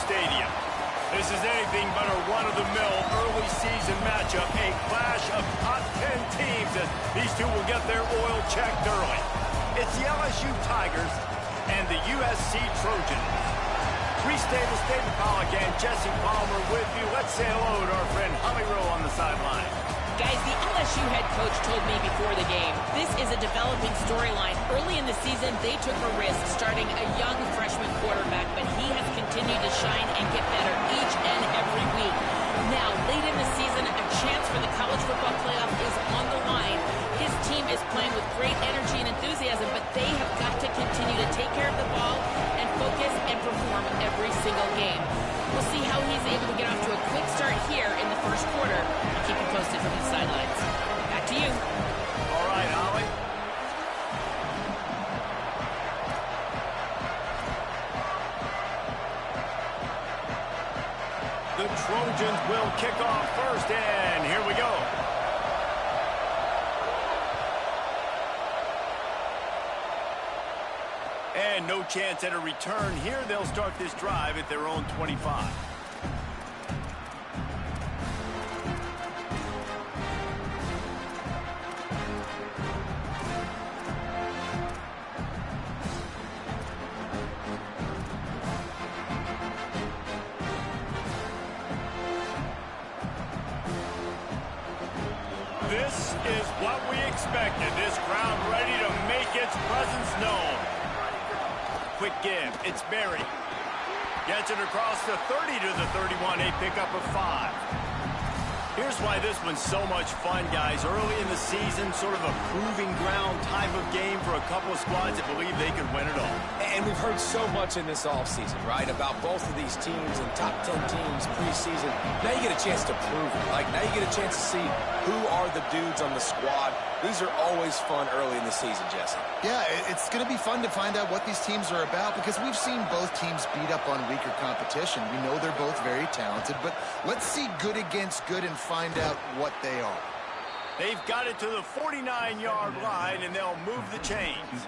Stadium. This is anything but a run-of-the-mill early season matchup, a clash of top 10 teams as these two will get their oil checked early. It's the LSU Tigers and the USC Trojans. Restate the State Call again. Jesse Palmer with you. Let's say hello to our friend Holly Rowe on the sideline. Guys, the LSU head coach told me before the game, this is a developing storyline. Early in the season, they took a risk starting a young freshman quarterback, but he has continued to shine and get better each and every week. Now, late in the season, a chance for the college football playoff is on the line. His team is playing with great energy and enthusiasm, but they have got to continue to take care of the ball and focus and perform every single game. We'll see how he's able to get off to a quick start here in the first quarter. I'll keep you posted from the sidelines. Back to you. All right, Holly. The Trojans will kick off first, and here we go. And no chance at a return here. They'll start this drive at their own 25. This is what we expected. This crowd ready to make its presence known. Quick give. It's Berry. Gets it across the 30 to the 31. A pickup of 5. Here's why this one's so much fun, guys. Early in the season, sort of a proving ground type of game for a couple of squads that believe they could win it all. And we've heard so much in this offseason, right, about both of these teams and top 10 teams preseason. Now you get a chance to prove it. Like, now you get a chance to see who are the dudes on the squad. These are always fun early in the season, Jesse. Yeah, it's going to be fun to find out what these teams are about because we've seen both teams beat up on weaker competition. We know they're both very talented, but let's see good against good and find out what they are. They've got it to the 49-yard line, and they'll move the chains.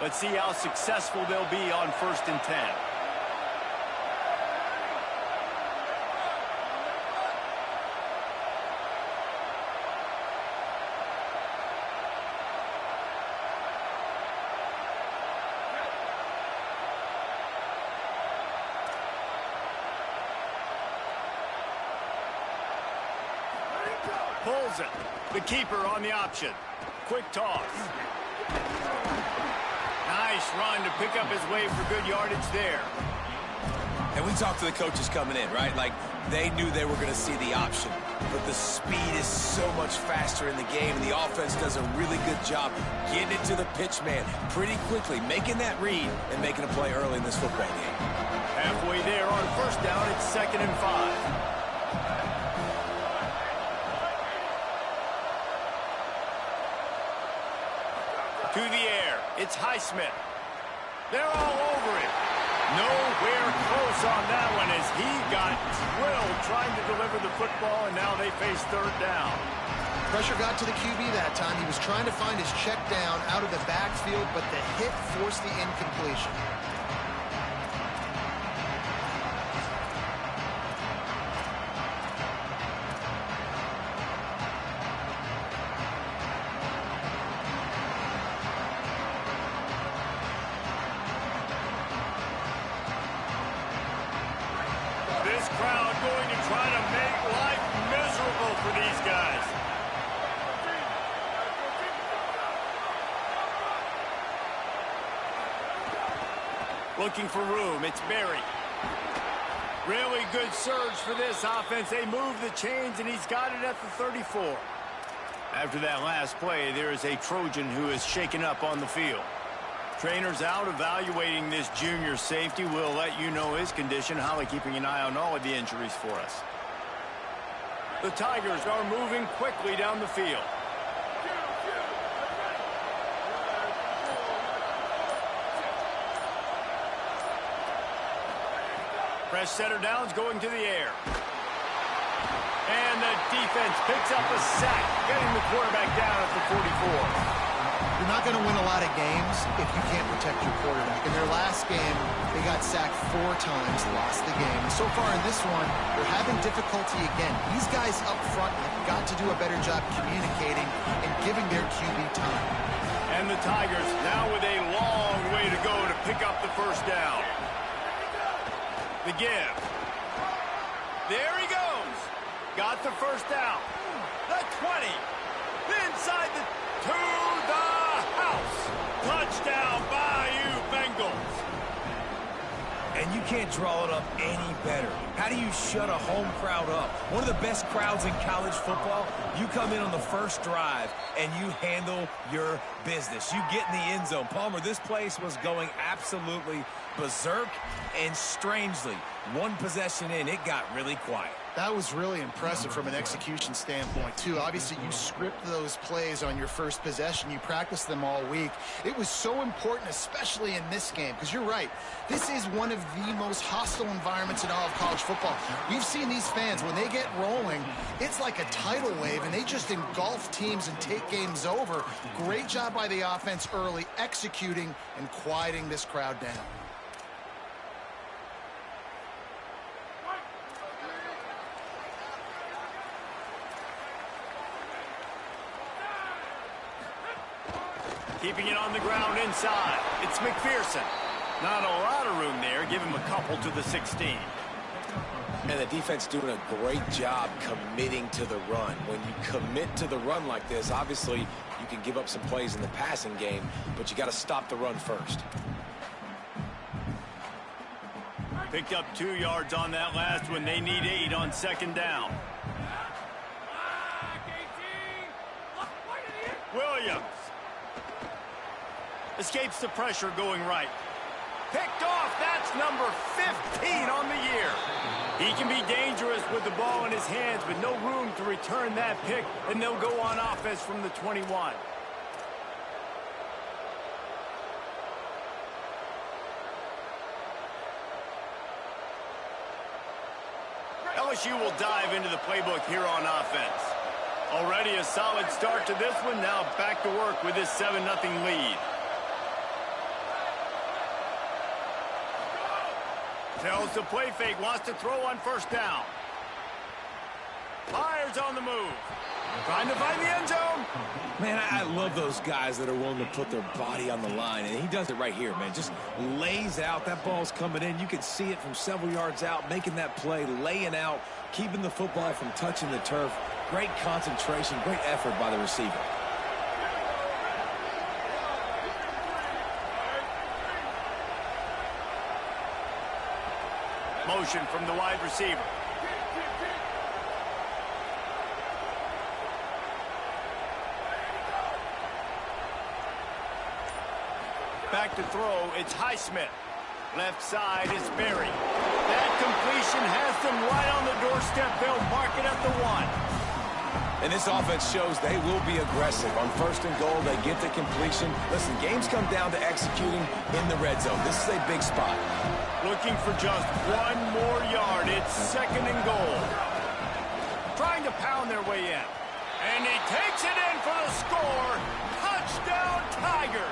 Let's see how successful they'll be on 1st and 10. Pulls it. The keeper on the option. Quick toss. Nice run to pick up his way for good yardage there. And we talked to the coaches coming in, right? Like, they knew they were going to see the option. But the speed is so much faster in the game, and the offense does a really good job getting it to the pitch man pretty quickly, making that read and making a play early in this football game. Halfway there on 1st down, it's 2nd and 5. To the air, it's Highsmith. They're all over it. Nowhere close on that one as he got drilled trying to deliver the football, and now they face 3rd down. Pressure got to the QB that time. He was trying to find his check down out of the backfield, but the hit forced the incompletion. This crowd going to try to make life miserable for these guys. Looking for room, it's Berry. Really good surge for this offense. They move the chains, and he's got it at the 34. After that last play, there is a Trojan who is shaken up on the field. Trainers out evaluating this junior safety. We'll let you know his condition. Holly keeping an eye on all of the injuries for us. The Tigers are moving quickly down the field. Press center downs going to the air. And the defense picks up a sack, getting the quarterback down at the 44. You're not going to win a lot of games if you can't protect your quarterback. In their last game, they got sacked 4 times, lost the game. And so far in this one, they're having difficulty again. These guys up front have got to do a better job communicating and giving their QB time. And the Tigers now with a long way to go to pick up the first down. The give. There he goes. Got the first down. The 20. Inside the to the house. Touchdown, Bayou Bengals. And you can't draw it up any better. How do you shut a home crowd up? One of the best crowds in college football. You come in on the first drive and you handle your business. You get in the end zone. Palmer, this place was going absolutely berserk, and strangely, one possession in, it got really quiet. That was really impressive from an execution standpoint, too. Obviously, you script those plays on your first possession. You practice them all week. It was so important, especially in this game, because you're right. This is one of the most hostile environments in all of college football. We've seen these fans, when they get rolling, it's like a tidal wave, and they just engulf teams and take games over. Great job by the offense early, executing and quieting this crowd down. Keeping it on the ground inside. It's McPherson. Not a lot of room there. Give him a couple to the 16. And the defense doing a great job committing to the run. When you commit to the run like this, obviously you can give up some plays in the passing game, but you got to stop the run first. Picked up 2 yards on that last one. They need 8 on second down. Williams. Escapes the pressure going right. Picked off. That's number 15 on the year. He can be dangerous with the ball in his hands, but no room to return that pick, and they'll go on offense from the 21. LSU will dive into the playbook here on offense. Already a solid start to this one. Now back to work with this 7-0 lead. Tells the play fake, wants to throw on first down. Fires on the move. Trying to find the end zone. Man, I love those guys that are willing to put their body on the line, and he does it right here, man. Just lays out. That ball's coming in. You can see it from several yards out, making that play, laying out, keeping the football from touching the turf. Great concentration, great effort by the receiver. Motion from the wide receiver. Back to throw, it's Highsmith. Left side is Berry. That completion has them right on the doorstep. They'll mark it at the 1. And this offense shows they will be aggressive. On first and goal, they get the completion. Listen, games come down to executing in the red zone. This is a big spot. Looking for just 1 more yard. It's second and goal. Trying to pound their way in. And he takes it in for the score. Touchdown, Tigers.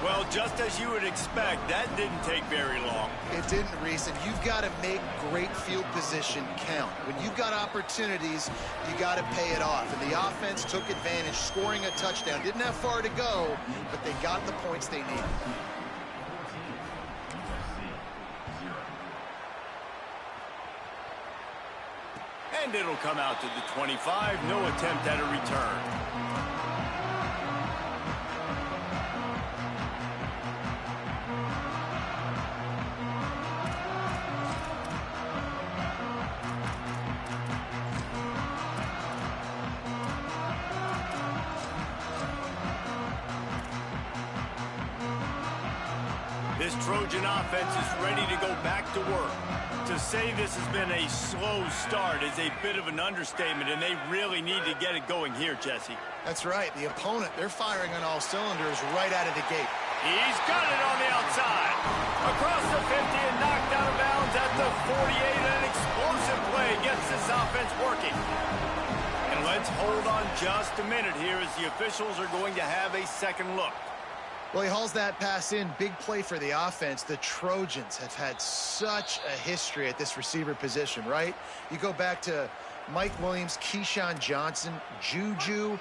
Well, just as you would expect, that didn't take very long. It didn't, Reese, and you've got to make great field position count. When you've got opportunities, you got to pay it off. And the offense took advantage, scoring a touchdown. Didn't have far to go, but they got the points they needed. And it'll come out to the 25. No attempt at a return. This Trojan offense is ready to go back to work. To say this has been a slow start is a bit of an understatement, and they really need to get it going here, Jesse. That's right. The opponent, they're firing on all cylinders right out of the gate. He's got it on the outside. Across the 50 and knocked out of bounds at the 48. An explosive play play gets this offense working. And let's hold on just a minute here as the officials are going to have a second look. Well, he hauls that pass in. Big play for the offense. The Trojans have had such a history at this receiver position, right? You go back to Mike Williams, Keyshawn Johnson, Juju,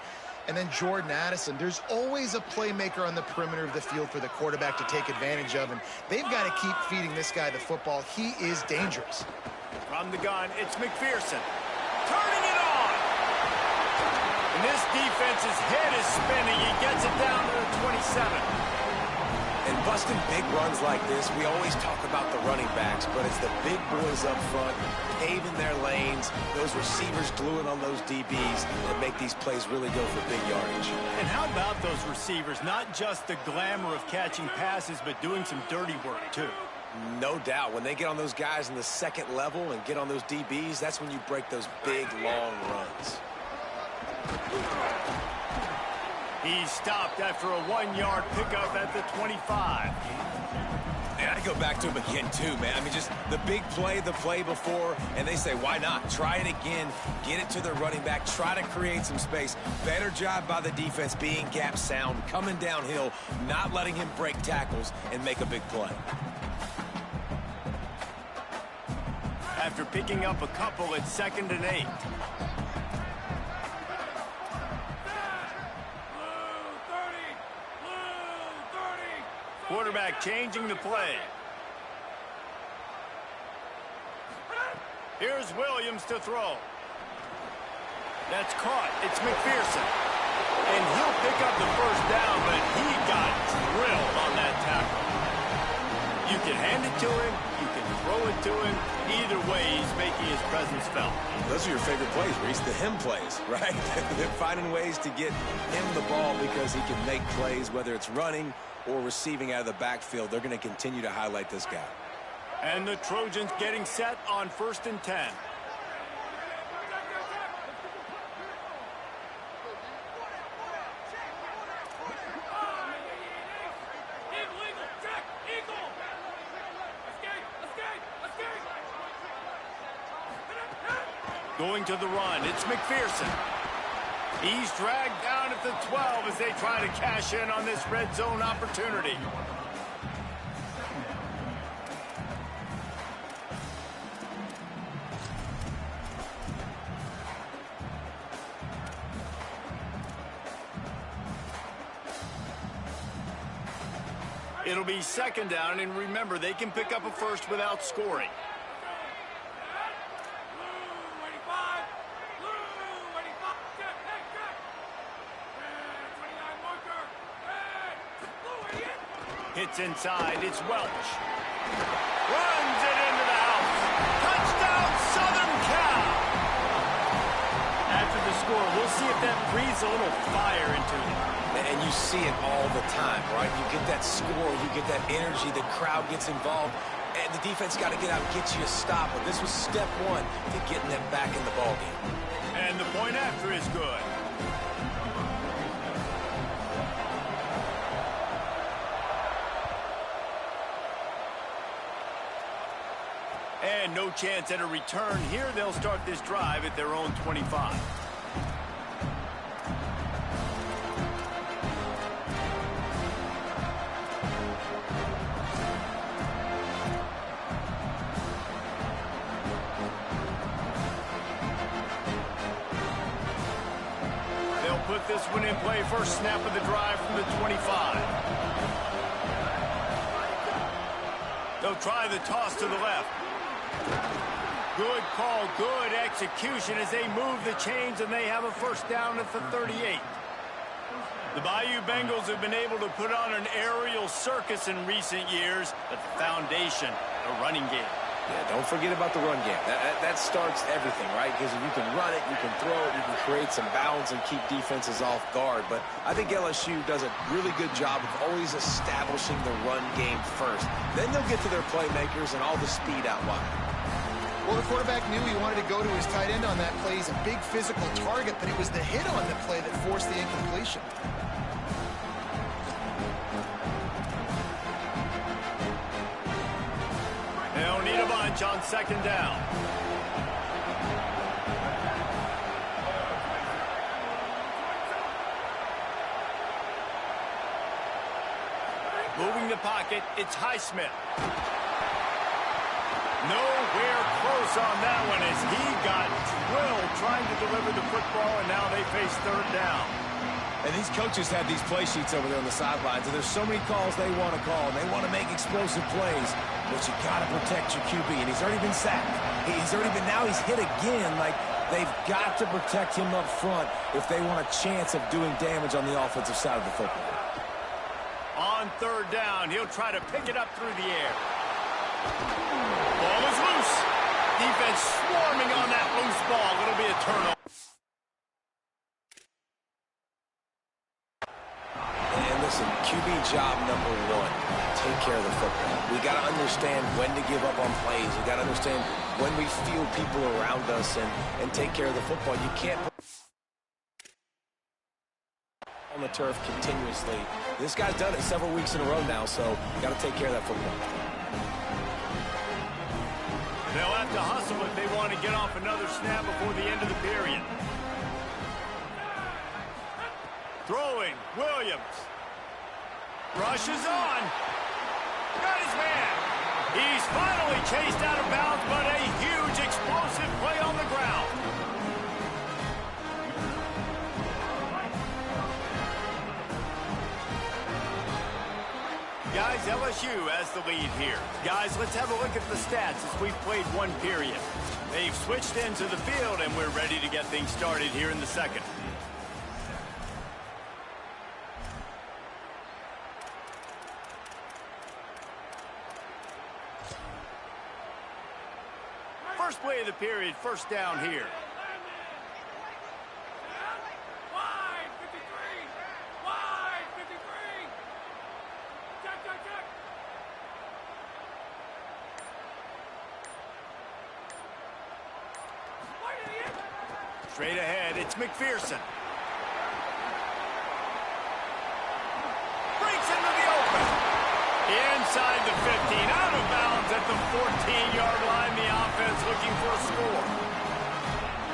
and then Jordan Addison. There's always a playmaker on the perimeter of the field for the quarterback to take advantage of, and they've got to keep feeding this guy the football. He is dangerous. From the gun, it's McPherson. Turning it on! And this defense's head is spinning. He gets it down to the 27. And busting big runs like this, we always talk about the running backs, but it's the big boys up front, paving their lanes, those receivers gluing on those DBs that make these plays really go for big yardage. And how about those receivers? Not just the glamour of catching passes, but doing some dirty work, too. No doubt. When they get on those guys in the second level and get on those DBs, that's when you break those big, long runs. He's stopped after a 1-yard pickup at the 25. And I go back to him again, too, man. I mean, just the big play, the play before, and they say, why not? Try it again, get it to the running back, try to create some space. Better job by the defense being gap sound, coming downhill, not letting him break tackles and make a big play. After picking up a couple at 2nd and 8. Quarterback changing the play. Here's Williams to throw. That's caught. It's McPherson. And he'll pick up the first down, but he got drilled on that tackle. You can hand it to him. You can throw it to him. Either way, he's making his presence felt. Those are your favorite plays, Reese, the him plays, right? They're finding ways to get him the ball because he can make plays, whether it's running or receiving out of the backfield. They're going to continue to highlight this guy. And the Trojans getting set on 1st and 10. Going to the run, it's McPherson. He's dragged down at the 12 as they try to cash in on this red zone opportunity. It'll be 2nd down, and remember, they can pick up a first without scoring. Hits inside, it's Welch. Runs it into the house. Touchdown, Southern Cal! After the score, we'll see if that breathes a little fire into them. And you see it all the time, right? You get that score, you get that energy, the crowd gets involved, and the defense got to get out and get you a stop. But this was step one to getting them back in the ballgame. And the point after is good. And no chance at a return here. They'll start this drive at their own 25. They'll put this one in play. First snap of the drive from the 25. They'll try the toss to the left. Good call, good execution as they move the chains, and they have a first down at the 38. The Bayou Bengals have been able to put on an aerial circus in recent years, but the foundation, a running game. Yeah, don't forget about the run game. That starts everything, right? Because if you can run it, you can throw it, you can create some balance and keep defenses off guard. But I think LSU does a really good job of always establishing the run game first. Then they'll get to their playmakers and all the speed out wide. Well, the quarterback knew he wanted to go to his tight end on that play. He's a big physical target, but it was the hit on the play that forced the incompletion. They'll need a bunch on 2nd down. the pocket. It's Highsmith. Nowhere close on that one as he got drilled trying to deliver the football, and now they face third down. And these coaches have these play sheets over there on the sidelines, and there's so many calls they want to call, and they want to make explosive plays, but you got to protect your QB, and he's already been sacked. Now he's hit again. Like, they've got to protect him up front if they want a chance of doing damage on the offensive side of the football. On third down, he'll try to pick it up through the air. Ball is loose. Defense swarming on that loose ball. It'll be a turnover. And listen, QB job number one, take care of the football. We got to understand when to give up on plays. We got to understand when we feel people around us and take care of the football. You can't put on the turf continuously. This guy's done it several weeks in a row now, so you got to take care of that football. They'll have to hustle if they want to get off another snap before the end of the period. Throwing, Williams. Rushes on. Got his man. He's finally chased out of bounds, but a huge explosive play on the ground. Guys, LSU has the lead here. Guys, let's have a look at the stats as we've played one period. They've switched into the field, and we're ready to get things started here in the second. First play of the period, first down here. Straight ahead, it's McPherson. Breaks into the open. Inside the 15, out of bounds at the 14-yard line. The offense looking for a score.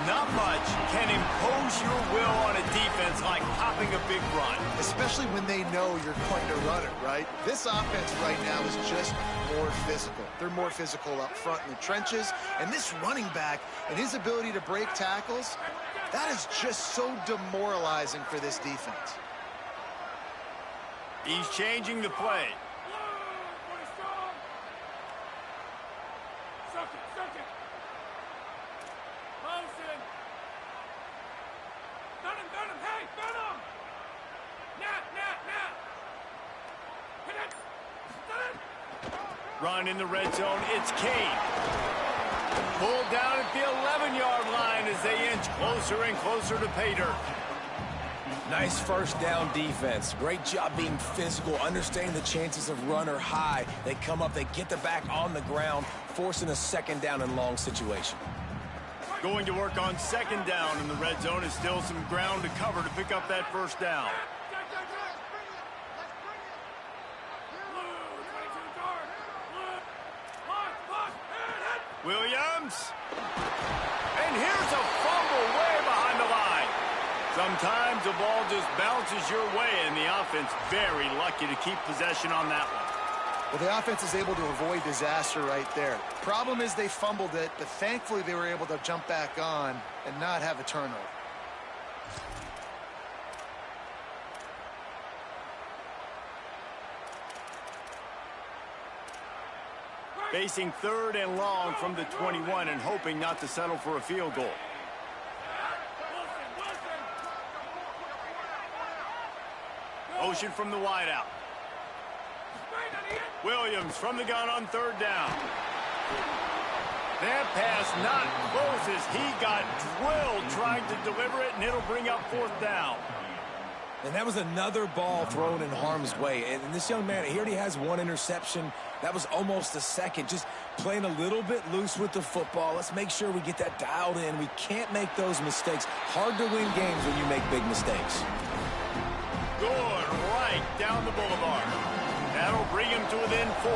Not much can impose your will on a defense like popping a big run. Especially when they know you're going to run it, right? This offense right now is just more physical. They're more physical up front in the trenches. And this running back and his ability to break tackles, that is just so demoralizing for this defense. He's changing the play. Run in the red zone, it's Kane. Pulled down at the 11-yard line as they inch closer and closer to pay dirt. Nice first down defense. Great job being physical, understanding the chances of run are high. They come up, they get the back on the ground, forcing a second down and long situation. Going to work on second down in the red zone is still some ground to cover to pick up that first down. Williams. And here's a fumble way behind the line. Sometimes the ball just bounces your way, and the offense very lucky to keep possession on that one. Well, the offense is able to avoid disaster right there. Problem is they fumbled it, but thankfully they were able to jump back on and not have a turnover. Facing third and long from the 21 and hoping not to settle for a field goal. Motion from the wideout. Williams from the gun on third down. That pass not close as he got drilled trying to deliver it, and it'll bring up fourth down. And that was another ball thrown in harm's way. And this young man, he already has one interception. That was almost a second. Just playing a little bit loose with the football. Let's make sure we get that dialed in. We can't make those mistakes. Hard to win games when you make big mistakes. Good, right down the boulevard. That'll bring him to within 4.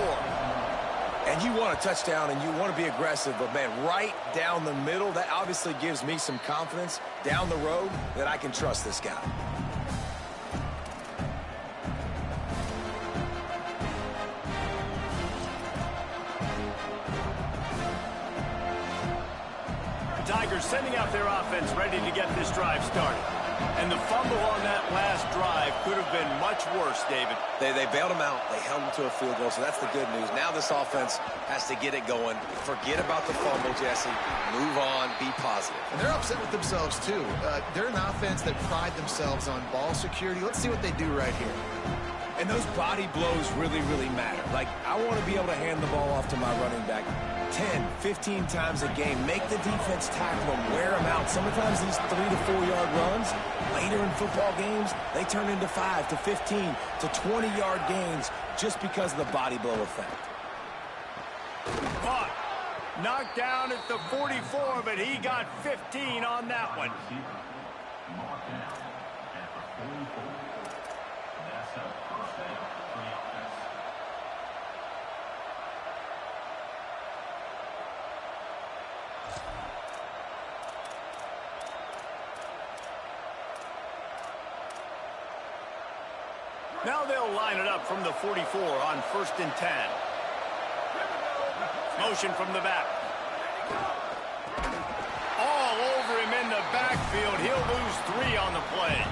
And you want a touchdown and you want to be aggressive, but man, right down the middle, that obviously gives me some confidence down the road that I can trust this guy. sending out their offense ready to get this drive started. And the fumble on that last drive could have been much worse, David. They bailed him out. They held him to a field goal, so that's the good news. Now this offense has to get it going. Forget about the fumble, Jesse. Move on. Be positive. And they're upset with themselves, too. They're an offense that pride themselves on ball security. Let's see what they do right here. And those body blows really, really matter. Like, I want to be able to hand the ball off to my running back 10, 15 times a game. Make the defense tackle them, wear them out. Sometimes these 3 to 4 yard runs, later in football games, they turn into 5 to 15 to 20 yard gains just because of the body blow effect. Caught. Knocked down at the 44, but he got 15 on that one. Now they'll line it up from the 44 on 1st and 10. Motion from the back. All over him in the backfield. He'll lose 3 on the play.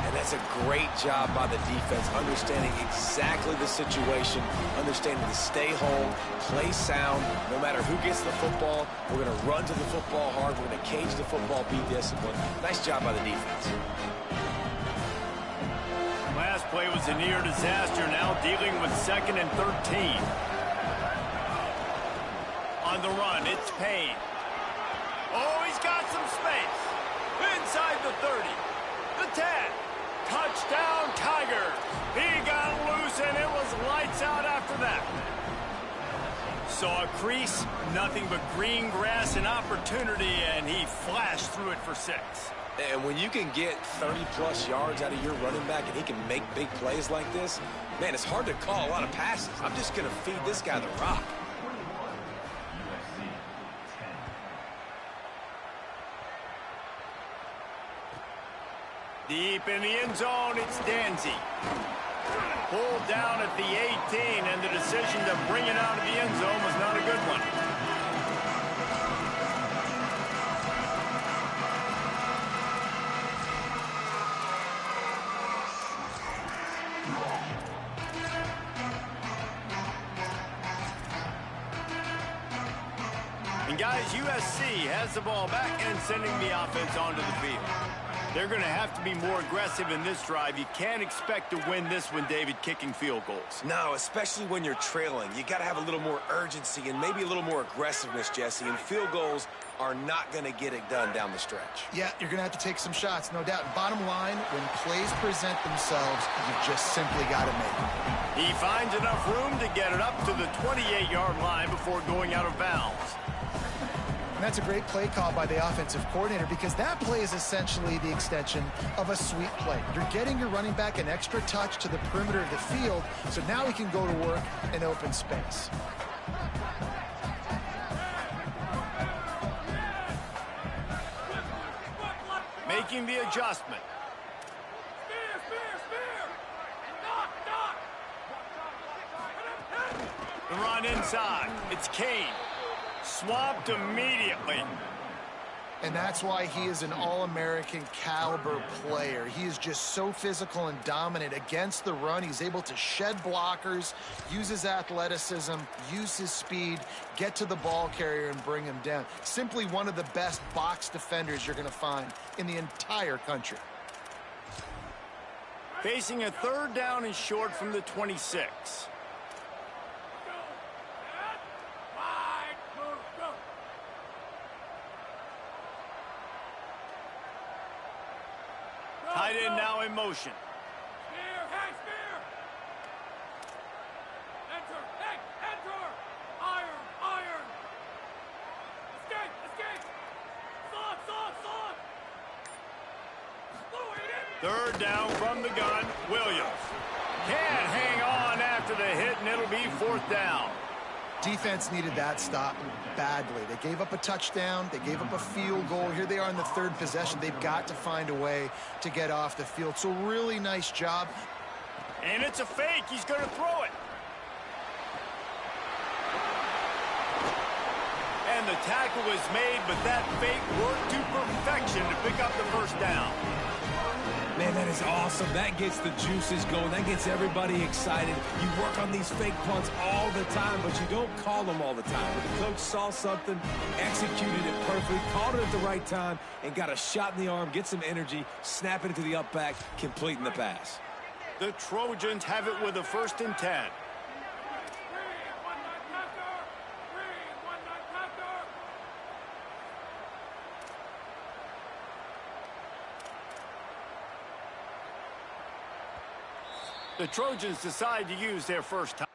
And that's a great job by the defense, understanding exactly the situation, understanding to stay home, play sound. No matter who gets the football, we're going to run to the football hard. We're going to cage the football, be disciplined. Nice job by the defense. Last play was a near disaster, now dealing with 2nd and 13. On the run, it's Payne. Oh, he's got some space. Inside the 30. The 10. Touchdown, Tigers. He got loose, and it was lights out after that. Saw a crease, nothing but green grass and opportunity, and he flashed through it for 6. And when you can get 30-plus yards out of your running back and he can make big plays like this, man, it's hard to call a lot of passes. I'm just going to feed this guy the rock. Deep in the end zone, it's Danzy. Pulled down at the 18, and the decision to bring it out of the end zone was not a good one. And guys, USC has the ball back and sending the offense onto the field. They're going to have to be more aggressive in this drive. You can't expect to win this one, David, kicking field goals. No, especially when you're trailing. You got to have a little more urgency and maybe a little more aggressiveness, Jesse. And field goals are not going to get it done down the stretch. Yeah, you're going to have to take some shots, no doubt. Bottom line, when plays present themselves, you just simply got to make them. He finds enough room to get it up to the 28-yard line before going out of bounds. And that's a great play call by the offensive coordinator because that play is essentially the extension of a sweep play. You're getting your running back an extra touch to the perimeter of the field, so now he can go to work in open space. Making the adjustment. The run inside. It's Kane. Swamped immediately. And that's why he is an All-American caliber player. He is just so physical and dominant against the run. He's able to shed blockers, use his athleticism, use his speed, get to the ball carrier and bring him down. Simply one of the best box defenders you're going to find in the entire country. Facing a 3rd down and short from the 26. Tight end now in motion. Spear, hey, spear! Enter, hey, enter! Iron, iron! Escape, escape! Sod! 3rd down from the gun, Williams. Can't hang on after the hit, and it'll be 4th down. Defense needed that stop badly. They gave up a touchdown. They gave up a field goal. Here they are in the 3rd possession. They've got to find a way to get off the field. So really nice job. And it's a fake. He's going to throw it. And and the tackle is made, but that fake worked to perfection to pick up the first down. Man, that is awesome. That gets the juices going. That gets everybody excited. You work on these fake punts all the time, but you don't call them all the time. But the coach saw something, executed it perfectly, called it at the right time, and got a shot in the arm, get some energy, snap it into the up back, completing the pass. The Trojans have it with a 1st and 10. The Trojans decide to use their first time.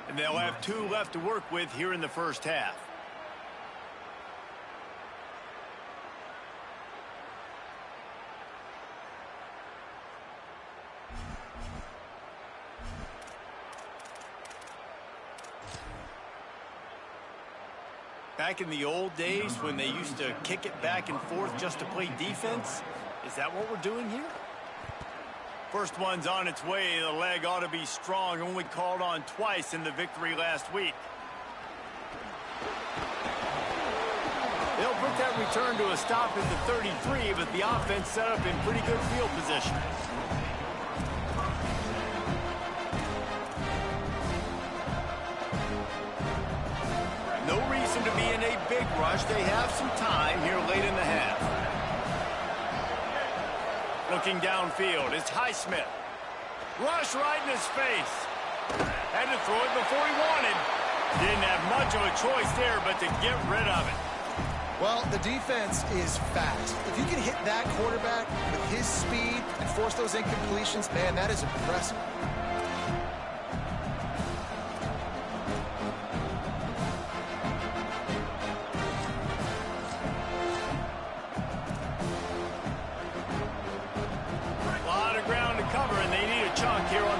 And they'll have 2 left to work with here in the first half. Back in the old days when they used to kick it back and forth just to play defense, is that what we're doing here? First one's on its way. The leg ought to be strong. Only called on twice in the victory last week. They'll put that return to a stop at the 33, but the offense set up in pretty good field position. No reason to be in a big rush. They have some time here late in the half. Looking downfield, it's Highsmith. Rush right in his face. Had to throw it before he wanted. Didn't have much of a choice there, but to get rid of it. Well, the defense is fast. If you can hit that quarterback with his speed and force those incompletions, man, that is impressive.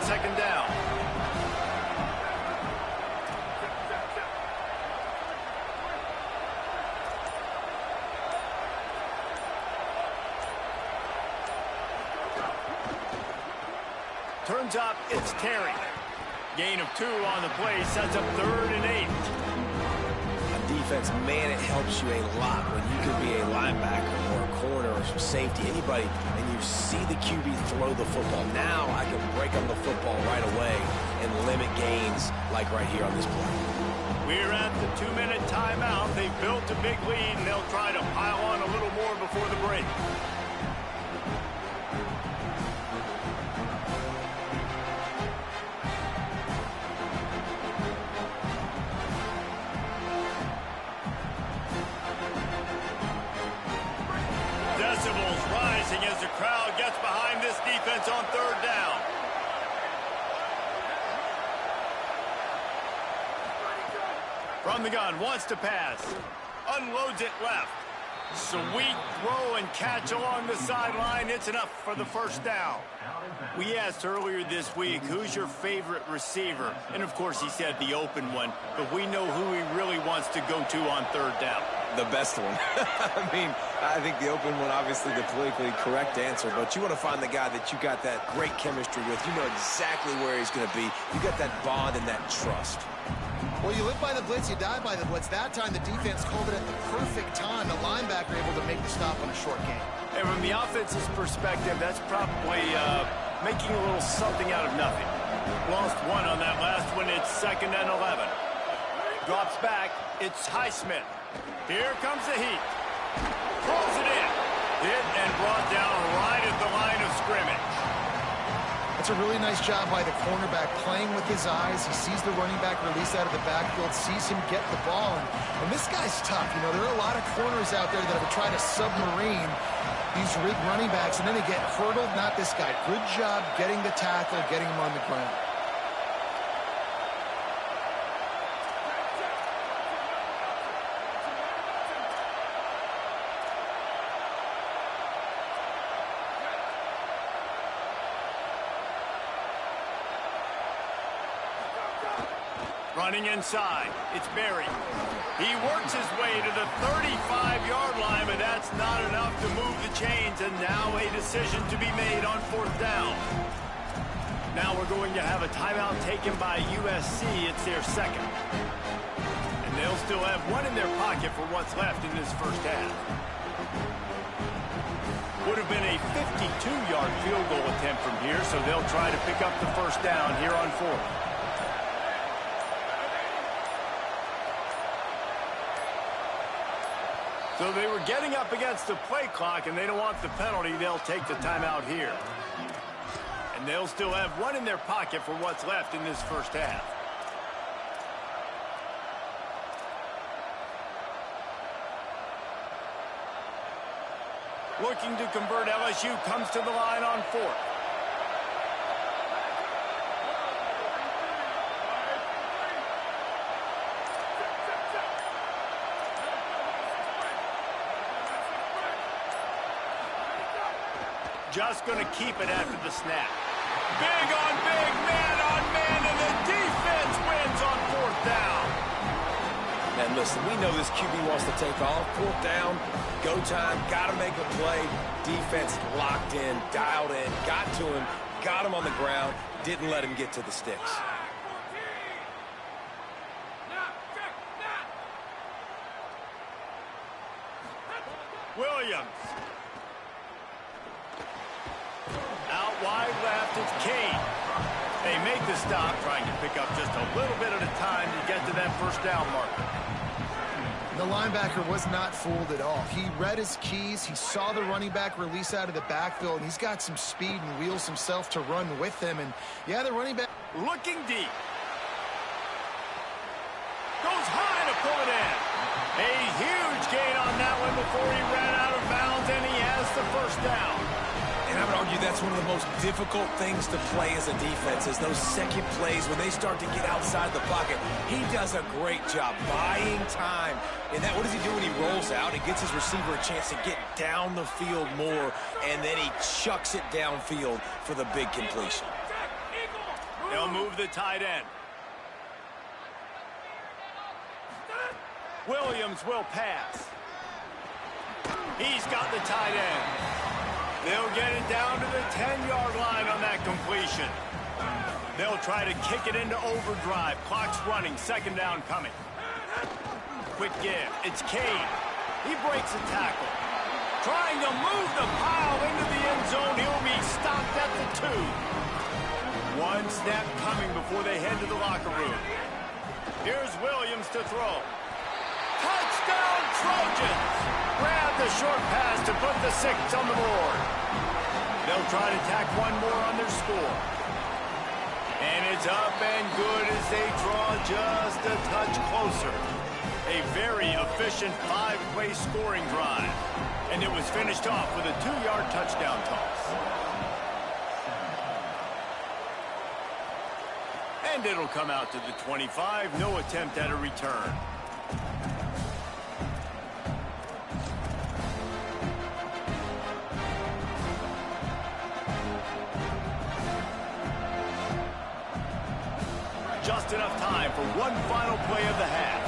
Second down. Turns up, it's Terry. Gain of 2 on the play, sets up 3rd and 8. Defense, man, it helps you a lot when you can be a linebacker or a corner or some safety, anybody, and you see the QB throw the football. Now I can break on the football right away and limit gains like right here on this play. We're at the 2-minute timeout. They've built a big lead, and they'll try to pile on a little more before the break. As the crowd gets behind this defense on 3rd down. From the gun, wants to pass. Unloads it left. Sweet throw and catch along the sideline. It's enough for the first down. We asked earlier this week, who's your favorite receiver? And, of course, he said the open one. But we know who he really wants to go to on 3rd down. The best one. I mean, I think the open one, obviously the politically correct answer, but you want to find the guy that you got that great chemistry with. You know exactly where he's going to be. You got that bond and that trust. Well, you live by the blitz, you die by the blitz. That time the defense called it at the perfect time. The linebacker able to make the stop on a short game. And from the offense's perspective, that's probably making a little something out of nothing. Lost 1 on that last one. It's 2nd and 11. Drops back. It's Highsmith. Here comes the heat. Throws it in. Hit and brought down right at the line of scrimmage. That's a really nice job by the cornerback, playing with his eyes. He sees the running back release out of the backfield, sees him get the ball. And this guy's tough. You know, there are a lot of corners out there that have tried to submarine These running backs, and then they get hurdled. Not this guy. Good job getting the tackle, getting him on the ground. Running inside, it's Berry. He works his way to the 35-yard line, but that's not enough to move the chains, and now a decision to be made on 4th down. Now we're going to have a timeout taken by USC. It's their second. And they'll still have one in their pocket for what's left in this first half. Would have been a 52-yard field goal attempt from here, so they'll try to pick up the first down here on 4th. So they were getting up against the play clock, and they don't want the penalty. They'll take the timeout here. And they'll still have one in their pocket for what's left in this first half. Looking to convert, LSU comes to the line on 4th. Just going to keep it after the snap. Big on big, man on man, and the defense wins on 4th down. And listen, we know this QB wants to take off. 4th down, go time, got to make a play. Defense locked in, dialed in, got to him, got him on the ground, didn't let him get to the sticks. Williams. Out wide left, it's Kane. They make the stop, trying to pick up just a little bit at a time to get to that first down marker. The linebacker was not fooled at all. He read his keys. He saw the running back release out of the backfield, and he's got some speed and wheels himself to run with him. And, yeah, the running back... Looking deep. Goes high to pull it in. A huge gain on that one before he ran out of bounds, and he has the first down. And I would argue that's one of the most difficult things to play as a defense, is those second plays when they start to get outside the pocket. He does a great job buying time. And that, what does he do when he rolls out? He gets his receiver a chance to get down the field more, and then he chucks it downfield for the big completion. They'll move the tight end. Williams will pass. He's got the tight end. They'll get it down to the 10-yard line on that completion. They'll try to kick it into overdrive. Clock's running. Second down coming. Quick give. It's Cade. He breaks a tackle. Trying to move the pile into the end zone. He'll be stopped at the 2. One snap coming before they head to the locker room. Here's Williams to throw. Touchdown, Trojans! Grab the short pass to put the 6 on the board. They'll try to tack one more on their score. And it's up and good as they draw just a touch closer. A very efficient 5-play scoring drive. And it was finished off with a 2-yard touchdown toss. And it'll come out to the 25. No attempt at a return. Just enough time for one final play of the half.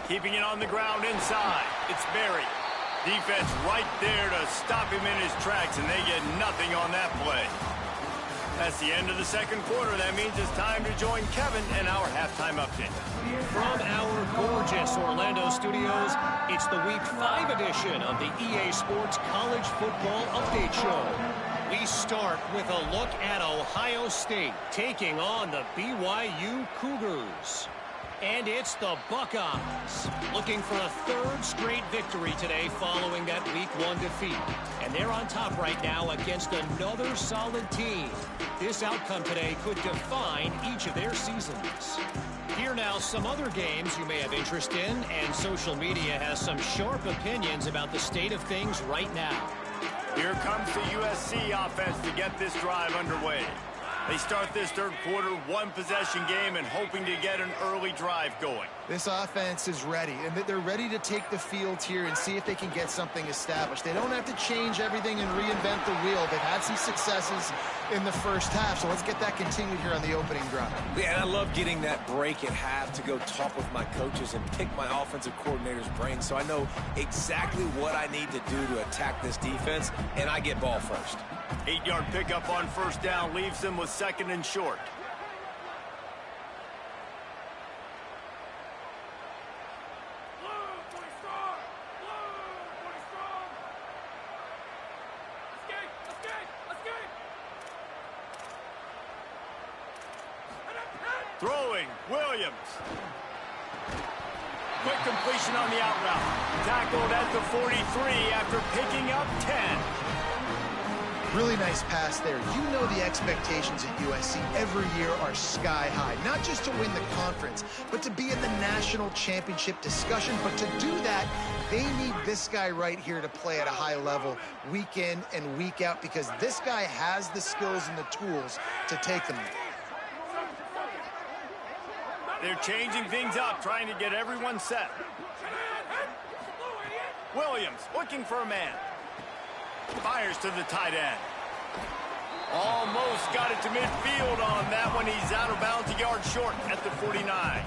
Keeping it on the ground inside. It's Berry. Defense right there to stop him in his tracks, and they get nothing on that play. That's the end of the second quarter. That means it's time to join Kevin in our halftime update. From our gorgeous Orlando studios, it's the Week 5 edition of the EA Sports College Football Update Show. We start with a look at Ohio State taking on the BYU Cougars. And it's the Buckeyes, looking for a third straight victory today following that Week 1 defeat. And they're on top right now against another solid team. This outcome today could define each of their seasons. Here now, some other games you may have interest in, and social media has some sharp opinions about the state of things right now. Here comes the USC offense to get this drive underway. They start this third quarter, one-possession game, and hoping to get an early drive going. This offense is ready, and they're ready to take the field here and see if they can get something established. They don't have to change everything and reinvent the wheel. They've had some successes in the first half, so let's get that continued here on the opening drive. Yeah, and I love getting that break at half to go talk with my coaches and pick my offensive coordinator's brain so I know exactly what I need to do to attack this defense, and I get ball first. 8-yard pickup on first down leaves them with second and short. Throwing, Williams. Quick completion on the out route. Tackled at the 43 after picking up 10. Really nice pass there. You know the expectations at USC every year are sky high. Not just to win the conference, but to be in the national championship discussion. But to do that, they need this guy right here to play at a high level week in and week out because this guy has the skills and the tools to take them there. They're changing things up, trying to get everyone set. Williams looking for a man. Fires to the tight end. Almost got it to midfield on that one. He's out of bounds, a yard short at the 49.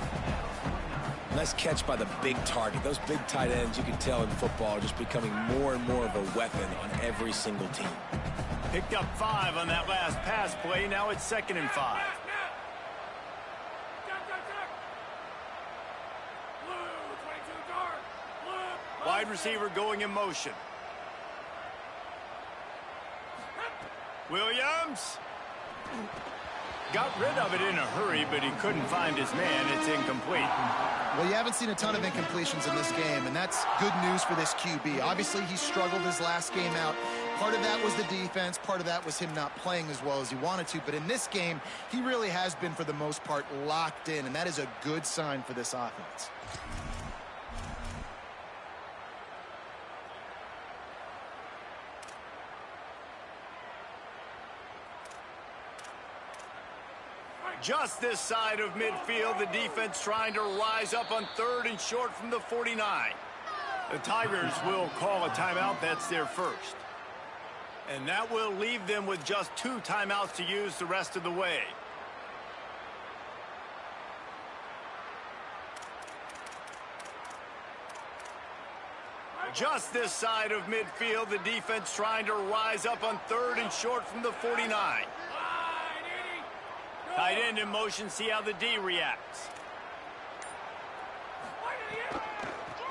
Nice catch by the big target. Those big tight ends, you can tell in football, are just becoming more and more of a weapon on every single team. Picked up 5 on that last pass play. Now it's 2nd and 5. Wide receiver going in motion. Williams got rid of it in a hurry, but he couldn't find his man. It's incomplete. Well, you haven't seen a ton of incompletions in this game, and that's good news for this QB. Obviously, he struggled his last game out. Part of that was the defense. Part of that was him not playing as well as he wanted to. But in this game, he really has been, for the most part, locked in, and that is a good sign for this offense. Just this side of midfield, the defense trying to rise up on 3rd and short from the 49. The Tigers will call a timeout. That's their first. And that will leave them with just 2 timeouts to use the rest of the way. Just this side of midfield, the defense trying to rise up on 3rd and short from the 49. Tight end in motion, see how the D reacts.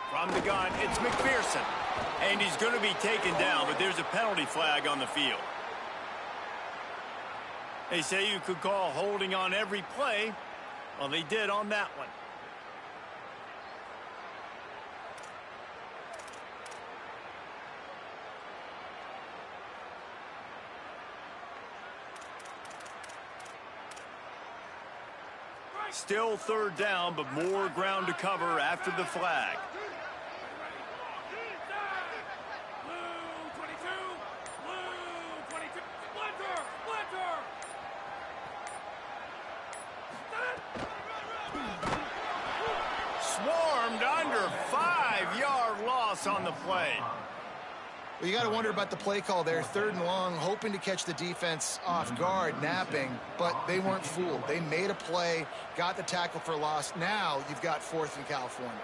From the gun, it's McPherson. And he's going to be taken down, but there's a penalty flag on the field. They say you could call holding on every play. Well, they did on that one. Still 3rd down, but more ground to cover after the flag. Swarmed under, 5-yard loss on the play. Well, you got to wonder about the play call there. 3rd and long, hoping to catch the defense off guard, napping, but they weren't fooled. They made a play, got the tackle for loss. Now you've got 4th in California.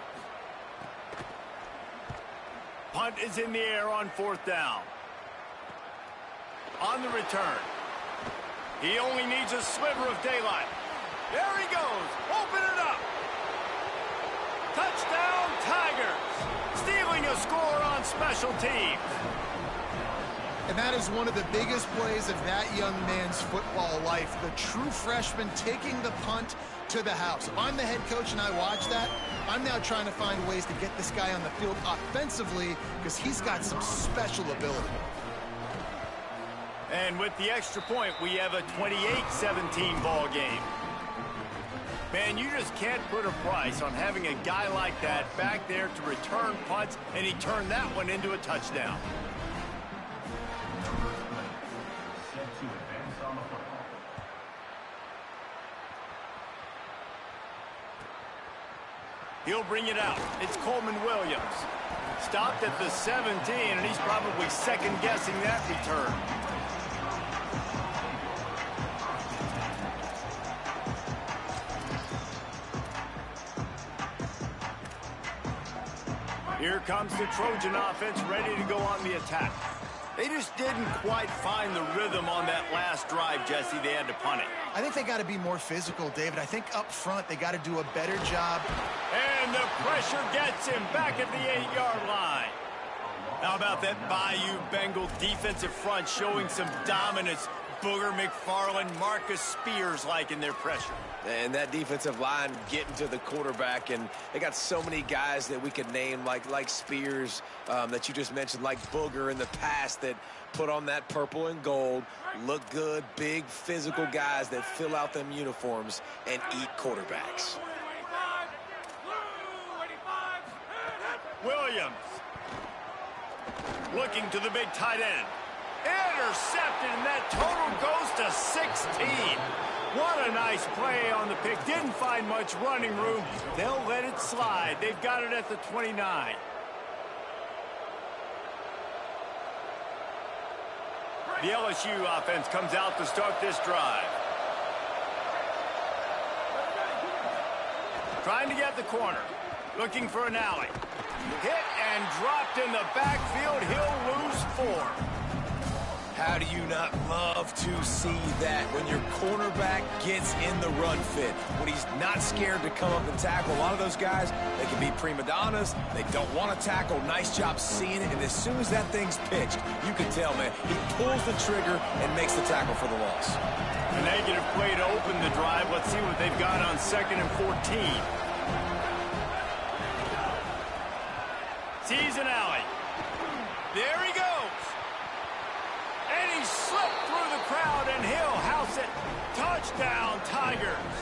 Punt is in the air on 4th down. On the return. He only needs a sliver of daylight. There he goes. Open it up. Touchdown, Tigers. Stealing a score on special teams. And that is one of the biggest plays of that young man's football life. The true freshman taking the punt to the house. If I'm the head coach and I watch that, I'm now trying to find ways to get this guy on the field offensively because he's got some special ability. And with the extra point, we have a 28-17 ball game. Man, you just can't put a price on having a guy like that back there to return punts, and he turned that one into a touchdown. He'll bring it out. It's Coleman Williams. Stopped at the 17, and he's probably second-guessing that return. Here comes the Trojan offense ready to go on the attack. They just didn't quite find the rhythm on that last drive, Jesse. They had to punt it. I think they got to be more physical, David. I think up front they got to do a better job. And the pressure gets him back at the 8-yard line. How about that Bayou Bengal defensive front showing some dominance? Booger McFarland, Marcus Spears liking their pressure. And that defensive line getting to the quarterback, and they got so many guys that we could name like Spears that you just mentioned, like Booger in the past, that put on that purple and gold, look good, big physical guys that fill out them uniforms and eat quarterbacks. Williams looking to the big tight end. Intercepted, and that total goes to 16. What a nice play on the pick. Didn't find much running room. They'll let it slide. They've got it at the 29. The LSU offense comes out to start this drive. Trying to get the corner. Looking for an alley. Hit and dropped in the backfield. He'll lose 4. How do you not love to see that when your cornerback gets in the run fit, when he's not scared to come up and tackle? A lot of those guys, they can be prima donnas. They don't want to tackle. Nice job seeing it. And as soon as that thing's pitched, you can tell, man, he pulls the trigger and makes the tackle for the loss. A negative play to open the drive. Let's see what they've got on 2nd and 14. Sees an alley. There he goes. And he slipped through the crowd, and he'll house it. Touchdown, Tigers.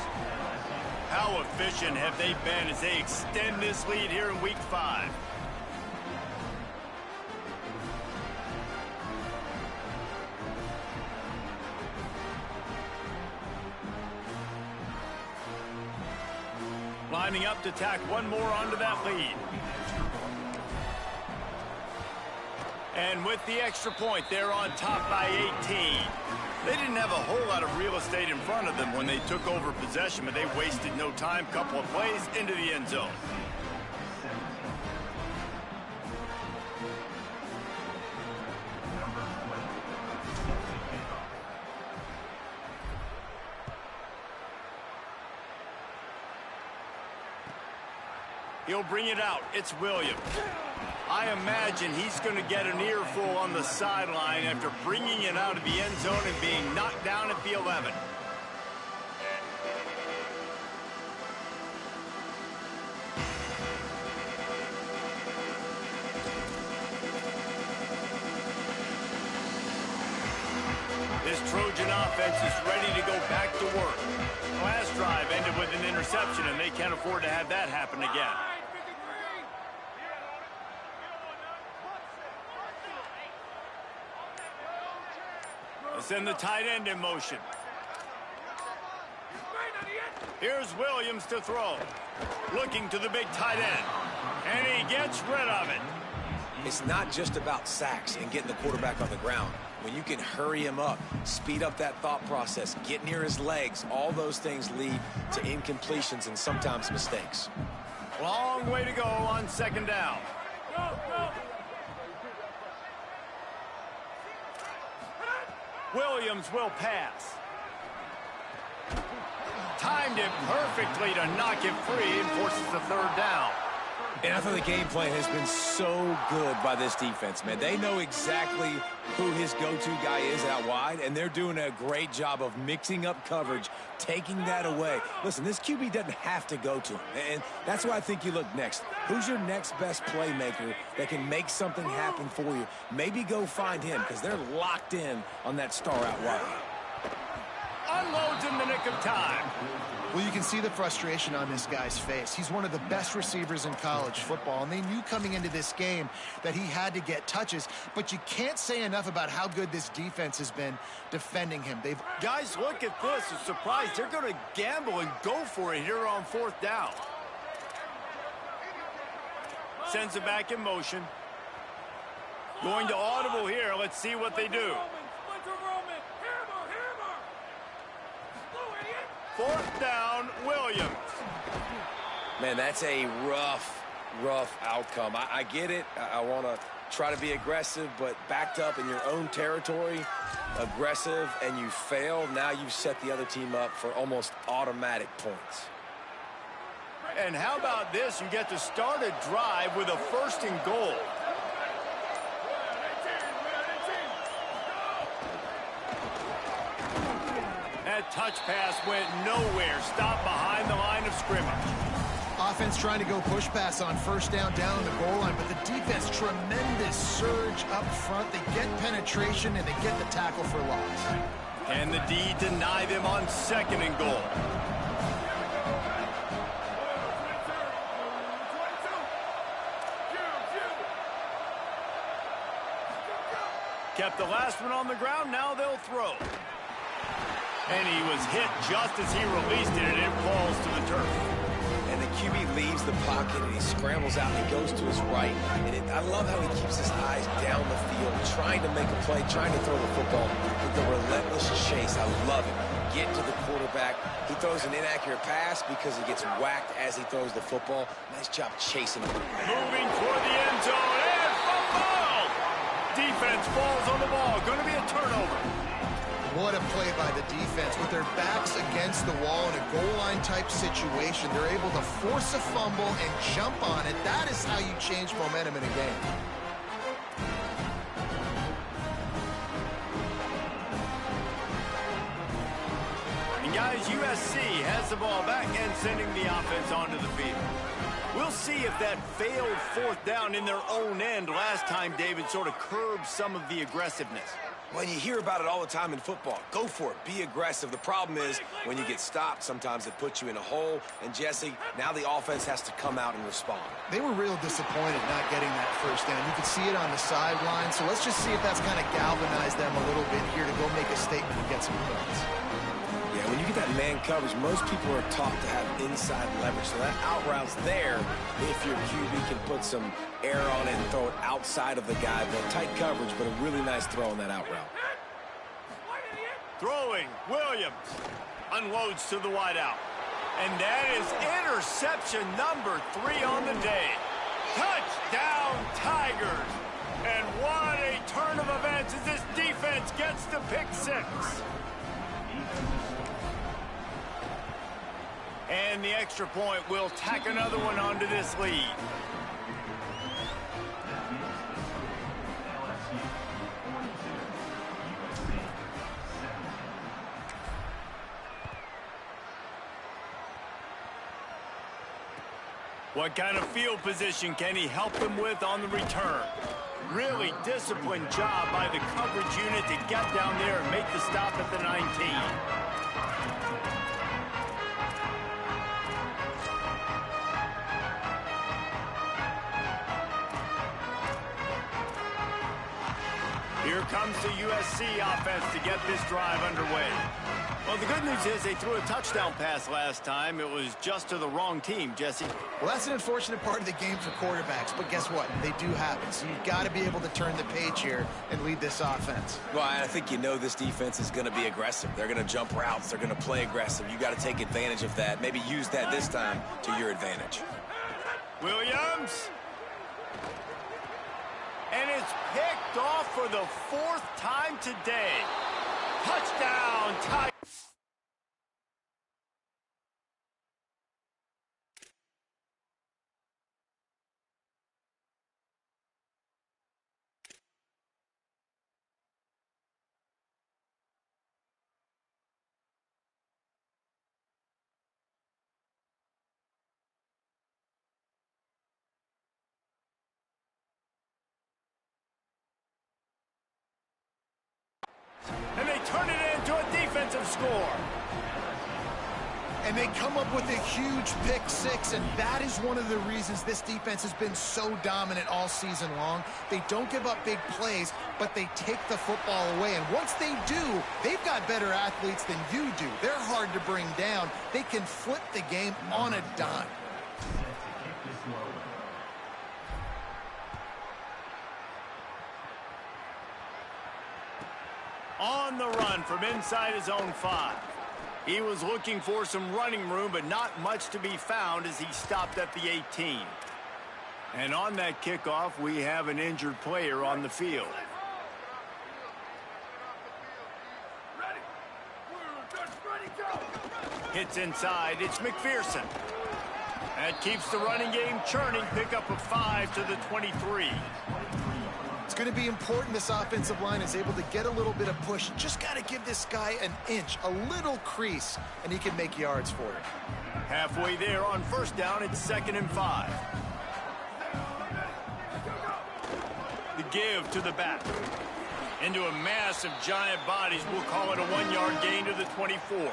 How efficient have they been as they extend this lead here in Week 5? Lining up to tack one more onto that lead. And with the extra point, they're on top by 18. They didn't have a whole lot of real estate in front of them when they took over possession, but they wasted no time. Couple of plays into the end zone. He'll bring it out. It's Williams. I imagine he's going to get an earful on the sideline after bringing it out of the end zone and being knocked down at the 11. This Trojan offense is ready to go back to work. Last drive ended with an interception, and they can't afford to have that happen again. Send the tight end in motion. Here's Williams to throw. Looking to the big tight end. And he gets rid of it. It's not just about sacks and getting the quarterback on the ground. When you can hurry him up, speed up that thought process, get near his legs, all those things lead to incompletions and sometimes mistakes. Long way to go on 2nd down. Go, go. Williams will pass. Timed it perfectly to knock it free and forces the 3rd down. And I thought the game plan has been so good by this defense, man. They know exactly who his go-to guy is out wide, and they're doing a great job of mixing up coverage, taking that away. Listen, this QB doesn't have to go to him, and that's why I think you look next. Who's your next best playmaker that can make something happen for you? Maybe go find him, because they're locked in on that star out wide. Unloads in the nick of time. Well, you can see the frustration on this guy's face. He's one of the best receivers in college football, and they knew coming into this game that he had to get touches, but you can't say enough about how good this defense has been defending him. Guys, look at this. A surprise. They're going to gamble and go for it here on 4th down. Sends it back in motion. Going to audible here. Let's see what they do. 4th down, Williams. Man, that's a rough outcome. I get it. I want to try to be aggressive, but backed up in your own territory, aggressive, and you fail. Now you've set the other team up for almost automatic points. And how about this? You get to start a drive with a 1st and goal. That touch pass went nowhere. Stopped behind the line of scrimmage. Offense trying to go push pass on 1st down on the goal line, but the defense, tremendous surge up front. They get penetration, and they get the tackle for loss. And the D deny them on 2nd and goal. Kept the last one on the ground. Now they'll throw. And he was hit just as he released it, and it falls to the turf. And the QB leaves the pocket, and he scrambles out, and he goes to his right. And I love how he keeps his eyes down the field, trying to make a play, trying to throw the football with the relentless chase. I love it. Get to the quarterback. He throws an inaccurate pass because he gets whacked as he throws the football. Nice job chasing him. Moving toward the end zone, and fumble! Defense falls on the ball. Going to be a turnover. What a play by the defense. With their backs against the wall in a goal line type situation, they're able to force a fumble and jump on it. That is how you change momentum in a game. And guys, USC has the ball back and sending the offense onto the field. We'll see if that failed 4th down in their own end last time, David, sort of curbed some of the aggressiveness. Well, you hear about it all the time in football. Go for it. Be aggressive. The problem is when you get stopped, sometimes it puts you in a hole. And, Jesse, now the offense has to come out and respond. They were real disappointed not getting that 1st down. You could see it on the sideline. So let's just see if that's kind of galvanized them a little bit here to go make a statement and get some points. Yeah, when you get that man coverage, most people are taught to have inside leverage. So that out route's there if your QB can put some air on it and throw it outside of the guy. But tight coverage, but a really nice throw on that out route. Throwing, Williams unloads to the wideout. And that is interception number 3 on the day. Touchdown, Tigers. And what a turn of events as this defense gets the pick 6. And the extra point will tack another one onto this lead. What kind of field position can he help them with on the return? Really disciplined job by the coverage unit to get down there and make the stop at the 19. Here comes the USC offense to get this drive underway. Well, the good news is they threw a touchdown pass last time. It was just to the wrong team, Jesse. Well, that's an unfortunate part of the game for quarterbacks, but guess what? They do happen. So you've got to be able to turn the page here and lead this offense. Well, I think you know this defense is going to be aggressive. They're going to jump routes. They're going to play aggressive. You got to take advantage of that. Maybe use that this time to your advantage. Williams. And it's picked off for the 4th time today. Touchdown, Tigers. to a defensive score. And they come up with a huge pick six, and that is one of the reasons this defense has been so dominant all season long. They don't give up big plays, but they take the football away. And once they do, they've got better athletes than you do. They're hard to bring down. They can flip the game on a dime. On the run from inside his own 5. He was looking for some running room, but not much to be found as he stopped at the 18. And on that kickoff, we have an injured player on the field. Hits inside. It's McPherson. That keeps the running game churning. Pick up a 5 to the 23. It's going to be important this offensive line is able to get a little bit of push. Just got to give this guy an inch, a little crease, and he can make yards for it. Halfway there on first down, it's 2nd and 5. The give to the back. Into a mass of giant bodies. We'll call it a 1-yard gain to the 24.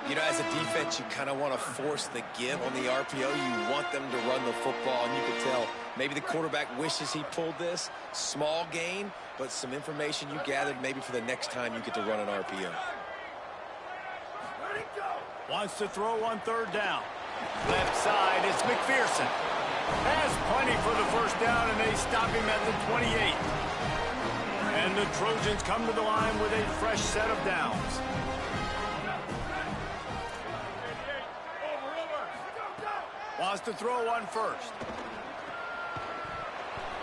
You know, as a defense, you kind of want to force the give on the RPO. You want them to run the football, and you can tell maybe the quarterback wishes he pulled this. Small gain, but some information you gathered maybe for the next time you get to run an RPO. Wants to throw on 3rd down. Left side, it's McPherson. Has plenty for the first down, and they stop him at the 28. And the Trojans come to the line with a fresh set of downs. Wants to throw on 1st.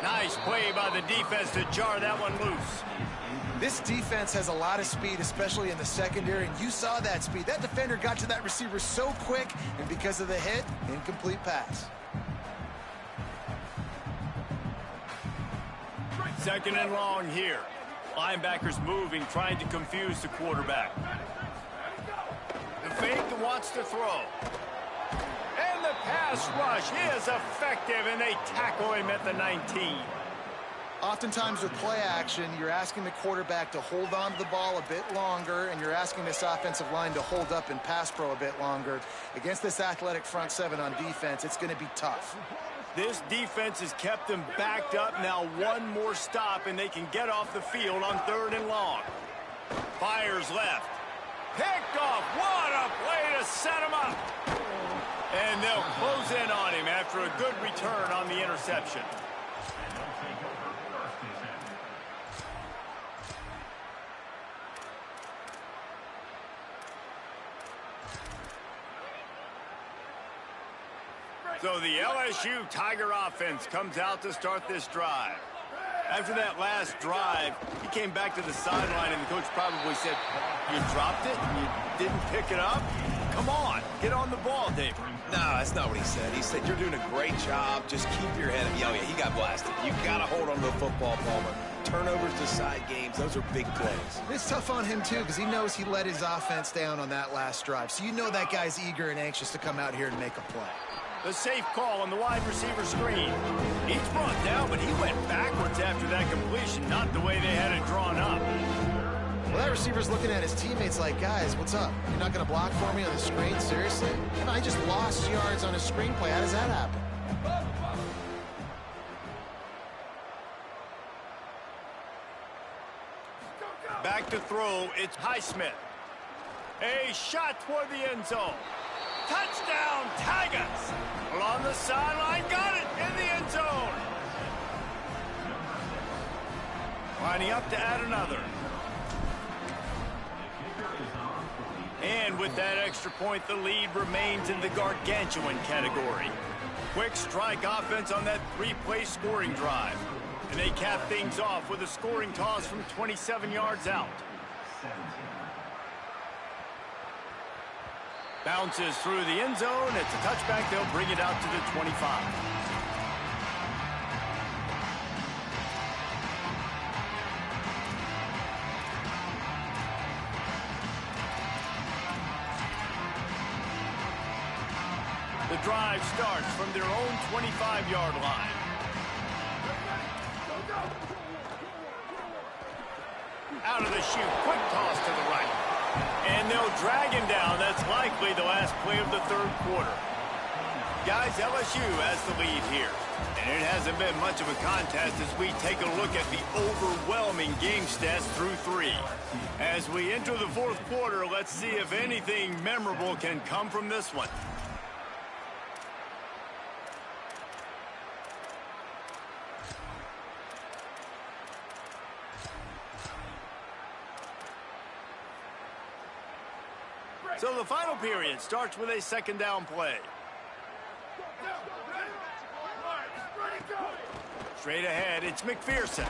Nice play by the defense to jar that one loose. This defense has a lot of speed, especially in the secondary, and you saw that speed. That defender got to that receiver so quick, and because of the hit, incomplete pass. 2nd and long here. Linebackers moving, trying to confuse the quarterback. The fake wants to throw. And the pass rush is effective, and they tackle him at the 19. Oftentimes with play action, you're asking the quarterback to hold on to the ball a bit longer, and you're asking this offensive line to hold up in pass pro a bit longer. Against this athletic front 7 on defense, it's going to be tough. This defense has kept them backed up. Now one more stop, and they can get off the field on 3rd and long. Fires left. Picked off. What a play to set him up. And they'll close in on him after a good return on the interception. So the LSU Tiger offense comes out to start this drive. After that last drive, he came back to the sideline, and the coach probably said, "You dropped it? You didn't pick it up? Come on, get on the ball, David." No, that's not what he said. He said, "You're doing a great job. Just keep your head up." Oh, yeah, he got blasted. You got to hold on to the football, Palmer. Turnovers decide games. Those are big plays. It's tough on him, too, because he knows he let his offense down on that last drive. So you know that guy's eager and anxious to come out here and make a play. The safe call on the wide receiver screen. He's brought down, but he went backwards after that completion, not the way they had it drawn up. Well, that receiver's looking at his teammates like, "Guys, what's up? You're not going to block for me on the screen? Seriously?" And I just lost yards on a screen play. How does that happen? Back to throw, it's Highsmith. A shot toward the end zone. Touchdown, Tigers! Along the sideline, got it in the end zone. Lining up to add another. And with that extra point, the lead remains in the gargantuan category. Quick strike offense on that 3-play scoring drive. And they cap things off with a scoring toss from 27 yards out. Bounces through the end zone. It's a touchback. They'll bring it out to the 25. The drive starts from their own 25-yard line. out of the chute. Quick toss to the right. And they'll drag him down. That's likely the last play of the third quarter. Guys, LSU has the lead here. And it hasn't been much of a contest as we take a look at the overwhelming game stats through 3. As we enter the fourth quarter, let's see if anything memorable can come from this one. So the final period starts with a second down play. Straight ahead, it's McPherson.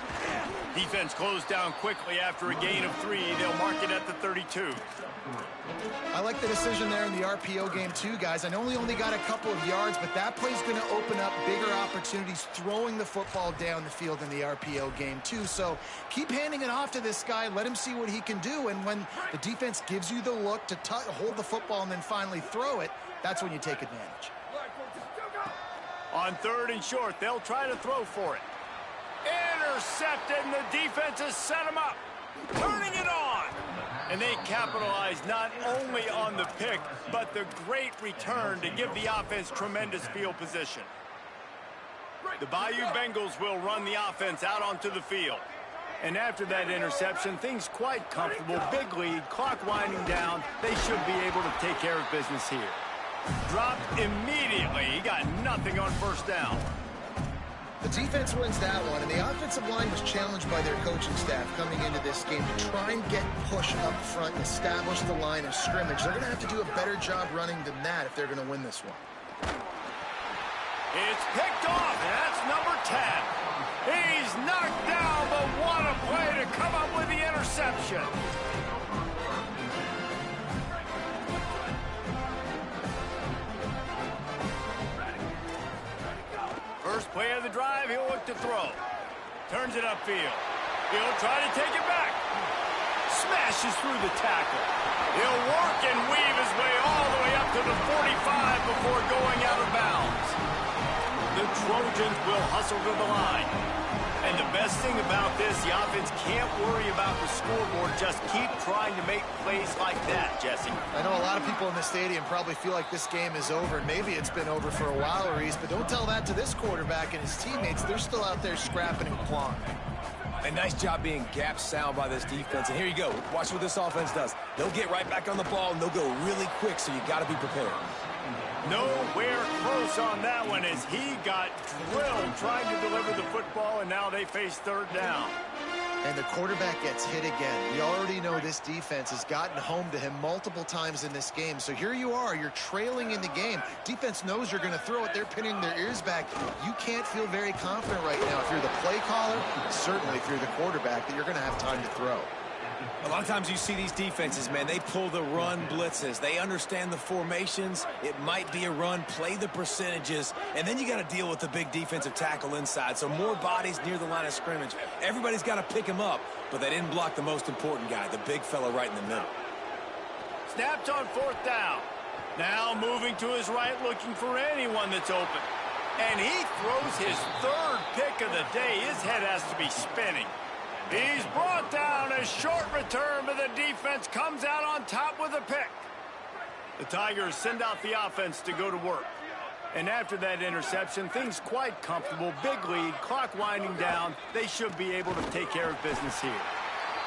Defense closed down quickly after a gain of 3. They'll mark it at the 32. I like the decision there in the RPO game too, guys. I know he only got a couple of yards, but that play's going to open up bigger opportunities throwing the football down the field in the RPO game too. So keep handing it off to this guy. Let him see what he can do. And when the defense gives you the look to hold the football and then finally throw it, that's when you take advantage. On 3rd and short, they'll try to throw for it. Intercepted, and the defense has set him up. Turning it on. And they capitalize not only on the pick, but the great return to give the offense tremendous field position. The Bayou Bengals will run the offense out onto the field. And after that interception, things quite comfortable. Big lead, clock winding down. They should be able to take care of business here. Dropped immediately. He got nothing on first down. The defense wins that one, and the offensive line was challenged by their coaching staff coming into this game to try and get push up front and establish the line of scrimmage. They're going to have to do a better job running than that if they're going to win this one. It's picked off, and that's number 10. He's knocked down, but what a play to come up with the interception. First play of the drive, he'll look to throw. Turns it upfield. He'll try to take it back. Smashes through the tackle. He'll work and weave his way all the way up to the 45 before going out of bounds. The Trojans will hustle to the line. And the best thing about this, the offense can't worry about the scoreboard. Just keep trying to make plays like that, Jesse. I know a lot of people in the stadium probably feel like this game is over. Maybe it's been over for a while, Reese, but don't tell that to this quarterback and his teammates. They're still out there scrapping and clawing. A nice job being gap sound by this defense. And here you go. Watch what this offense does. They'll get right back on the ball, and they'll go really quick, so you got to be prepared. Nowhere close on that one as he got drilled trying to deliver the football, and now they face third down. And the quarterback gets hit again. We already know this defense has gotten home to him multiple times in this game. So here you are, you're trailing in the game. Defense knows you're going to throw it. They're pinning their ears back. You can't feel very confident right now if you're the play caller, certainly if you're the quarterback, that you're going to have time to throw. A lot of times you see these defenses, man, they pull the run blitzes. They understand the formations. It might be a run, play the percentages, and then you got to deal with the big defensive tackle inside. So more bodies near the line of scrimmage. Everybody's got to pick him up, but they didn't block the most important guy, the big fella right in the middle. Snapped on 4th down. Now moving to his right, looking for anyone that's open. And he throws his 3rd pick of the day. His head has to be spinning. He's brought down. A short return, but the defense comes out on top with a pick. The Tigers send out the offense to go to work. And after that interception, things quite comfortable. Big lead, clock winding down. They should be able to take care of business here.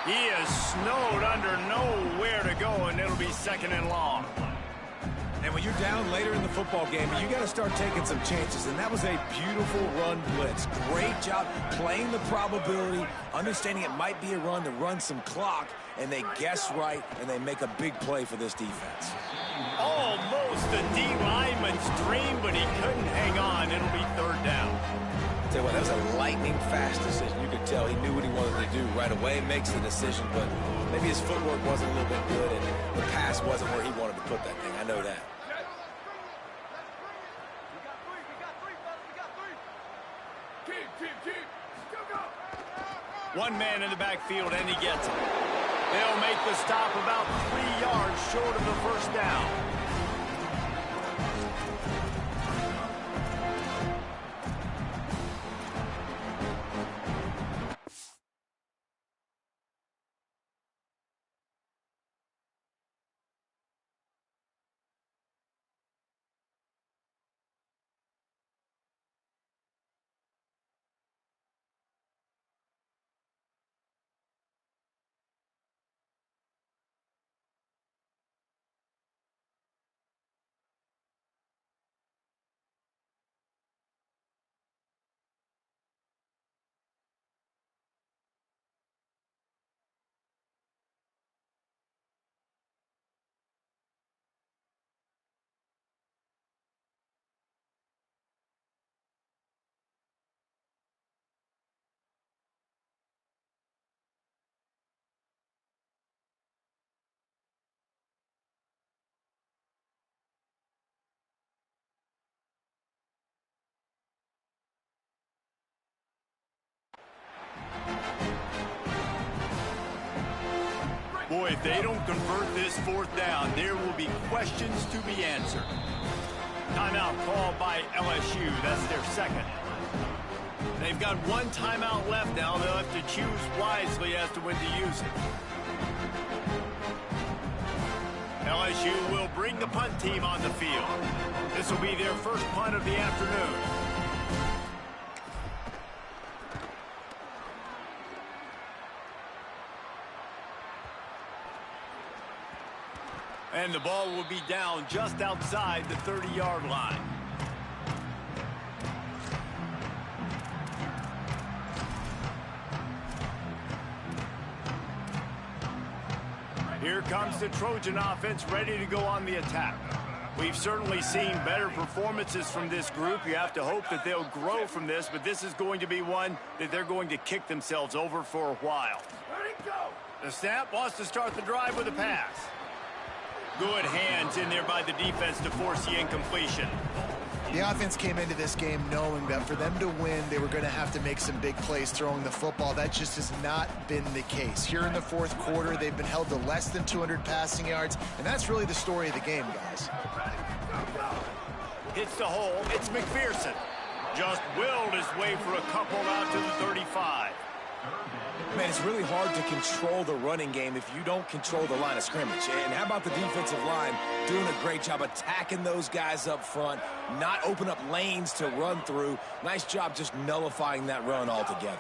He is snowed under, nowhere to go, and it'll be 2nd and long. And when you're down later in the football game, you got to start taking some chances. And that was a beautiful run blitz. Great job playing the probability, understanding it might be a run to run some clock, and they guess right, and they make a big play for this defense. Almost the D lineman's dream, but he couldn't hang on. It'll be 3rd down. Tell you what, that was a lightning-fast decision. You could tell he knew what he wanted to do right away, makes the decision, but maybe his footwork wasn't a little bit good, and the pass wasn't where he wanted to put that thing. I know that. One man in the backfield, and he gets it. They'll make the stop about 3 yards short of the first down. Boy, if they don't convert this fourth down, there will be questions to be answered. Timeout called by LSU. That's their second. They've got one timeout left now. They'll have to choose wisely as to when to use it. LSU will bring the punt team on the field. This will be their first punt of the afternoon. And the ball will be down just outside the 30-yard line. Here comes the Trojan offense ready to go on the attack. We've certainly seen better performances from this group. You have to hope that they'll grow from this, but this is going to be one that they're going to kick themselves over for a while. The snap wants to start the drive with a pass. Good hands in there by the defense to force the incompletion. The offense came into this game knowing that for them to win, they were going to have to make some big plays throwing the football. That just has not been the case. Here in the fourth quarter, they've been held to less than 200 passing yards, and that's really the story of the game, guys. Hits the hole. It's McPherson. Just willed his way for a couple out to the 35. Man, it's really hard to control the running game if you don't control the line of scrimmage. And how about the defensive line doing a great job attacking those guys up front, not open up lanes to run through. Nice job just nullifying that run altogether.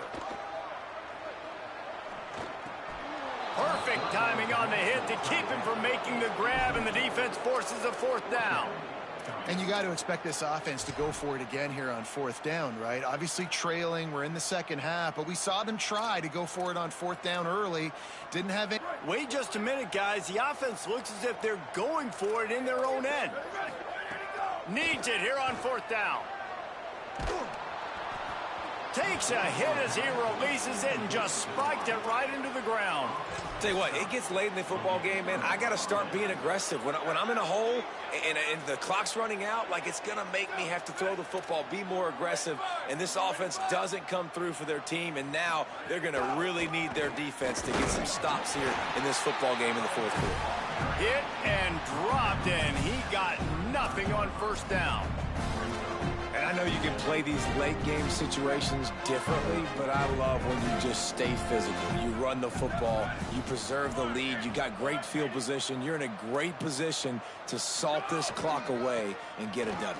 Perfect timing on the hit to keep him from making the grab, and the defense forces a fourth down. And you got to expect this offense to go for it again here on fourth down, right? Obviously trailing, we're in the second half, but we saw them try to go for it on fourth down early. Didn't have it. Wait just a minute, guys. The offense looks as if they're going for it in their own end. Needs it here on fourth down. Takes a hit as he releases it and just spiked it right into the ground. Tell you what, it gets late in the football game, man. I got to start being aggressive. When I'm in a hole and the clock's running out, like, it's going to make me have to throw the football, be more aggressive, and this offense doesn't come through for their team, and now they're going to really need their defense to get some stops here in this football game in the fourth quarter. Hit and dropped, and he got nothing on first down. And I know you can play these late game situations differently, but I love when you just stay physical. You run the football, you preserve the lead, you got great field position. You're in a great position to salt this clock away and get a W.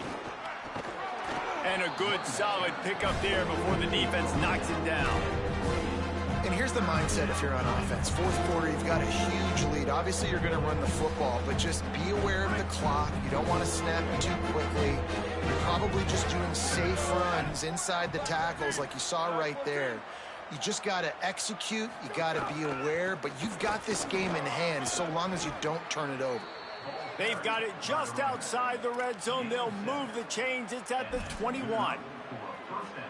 And a good solid pickup there before the defense knocks it down. And here's the mindset if you're on offense. Fourth quarter, you've got a huge lead. Obviously, you're going to run the football, but just be aware of the clock. You don't want to snap it too quickly. You're probably just doing safe runs inside the tackles like you saw right there. You just got to execute. You got to be aware, but you've got this game in hand so long as you don't turn it over. They've got it just outside the red zone. They'll move the chains. It's at the 21.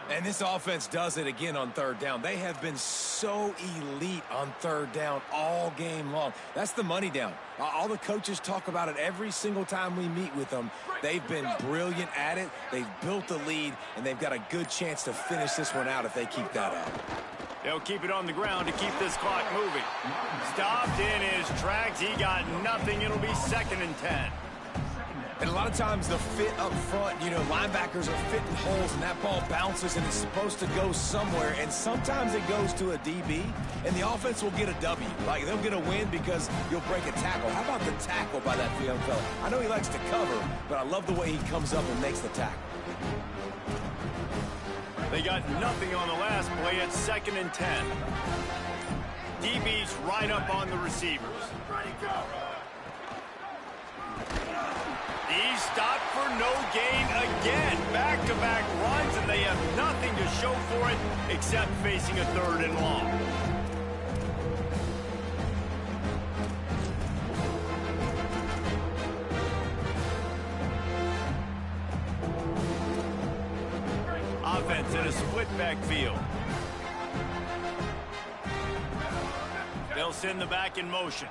And this offense does it again on third down. They have been so elite on third down all game long. That's the money down. All the coaches talk about it every single time we meet with them. They've been brilliant at it. They've built the lead, and they've got a good chance to finish this one out if they keep that up. They'll keep it on the ground to keep this clock moving. Stopped in his tracks. He got nothing. It'll be 2nd and 10. And a lot of times the fit up front, you know, linebackers are fitting holes and that ball bounces and it's supposed to go somewhere. And sometimes it goes to a DB and the offense will get a W. Like, they'll get a win because you'll break a tackle. How about the tackle by that young fella? I know he likes to cover, but I love the way he comes up and makes the tackle. They got nothing on the last play. It's 2nd and 10. DB's right up on the receivers. He's stopped for no gain again. Back-to-back runs, and they have nothing to show for it except facing a 3rd and long. Offense in a split backfield. They'll send the back in motion.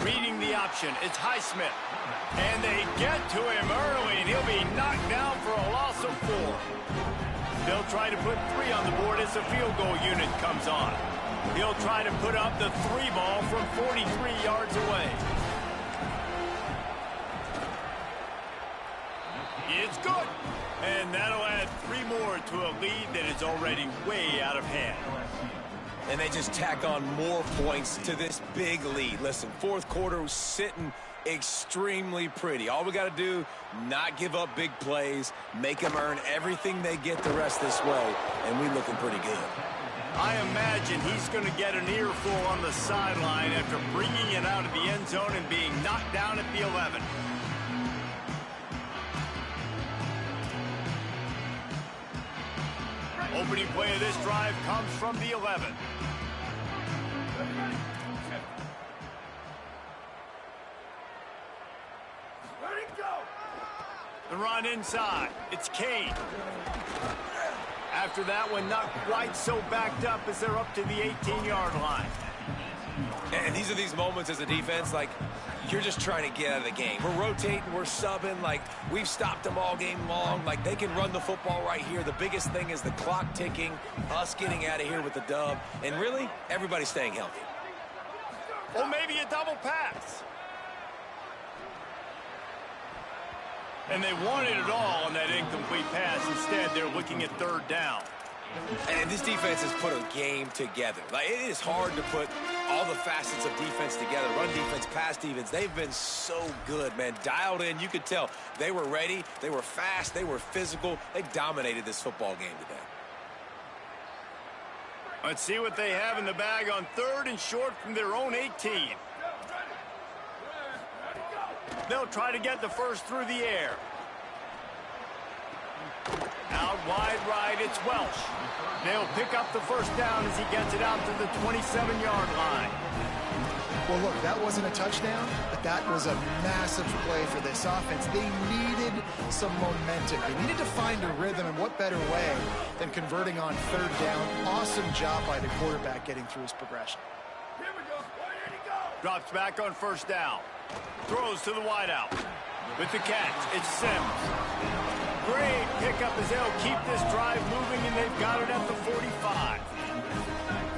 Reading the option, it's Highsmith. And they get to him early, and he'll be knocked down for a loss of 4. They'll try to put 3 on the board as the field goal unit comes on. He'll try to put up the 3 ball from 43 yards away. It's good. And that'll add 3 more to a lead that is already way out of hand. And they just tack on more points to this big lead. Listen, fourth quarter was sitting extremely pretty. All we got to do, not give up big plays, make them earn everything they get the rest this way, and we looking pretty good. I imagine he's going to get an earful on the sideline after bringing it out of the end zone and being knocked down at the 11. Opening play of this drive comes from the 11. Ready, go! The run inside. It's Kane. After that one, not quite so backed up as they're up to the 18-yard line. And these are these moments as a defense, like, you're just trying to get out of the game. We're rotating, we're subbing, like, we've stopped them all game long. Like, they can run the football right here. The biggest thing is the clock ticking, us getting out of here with the dub, and really, everybody staying healthy. Or maybe a double pass. And they wanted it all on that incomplete pass. Instead, they're looking at 3rd down. And this defense has put a game together. Like, it is hard to put all the facets of defense together. Run defense, pass defense. They've been so good, man. Dialed in. You could tell they were ready. They were fast. They were physical. They dominated this football game today. Let's see what they have in the bag on 3rd and short from their own 18. They'll try to get the first through the air. Out wide right, it's Welsh. They'll pick up the first down as he gets it out to the 27-yard line. Well, look, that wasn't a touchdown, but that was a massive play for this offense. They needed some momentum. They needed to find a rhythm, and what better way than converting on 3rd down. Awesome job by the quarterback getting through his progression. Here we go. Ready, go! Drops back on 1st down. Throws to the wideout. With the catch, it's Sims. Great pickup as they'll keep this drive moving, and they've got it at the 45.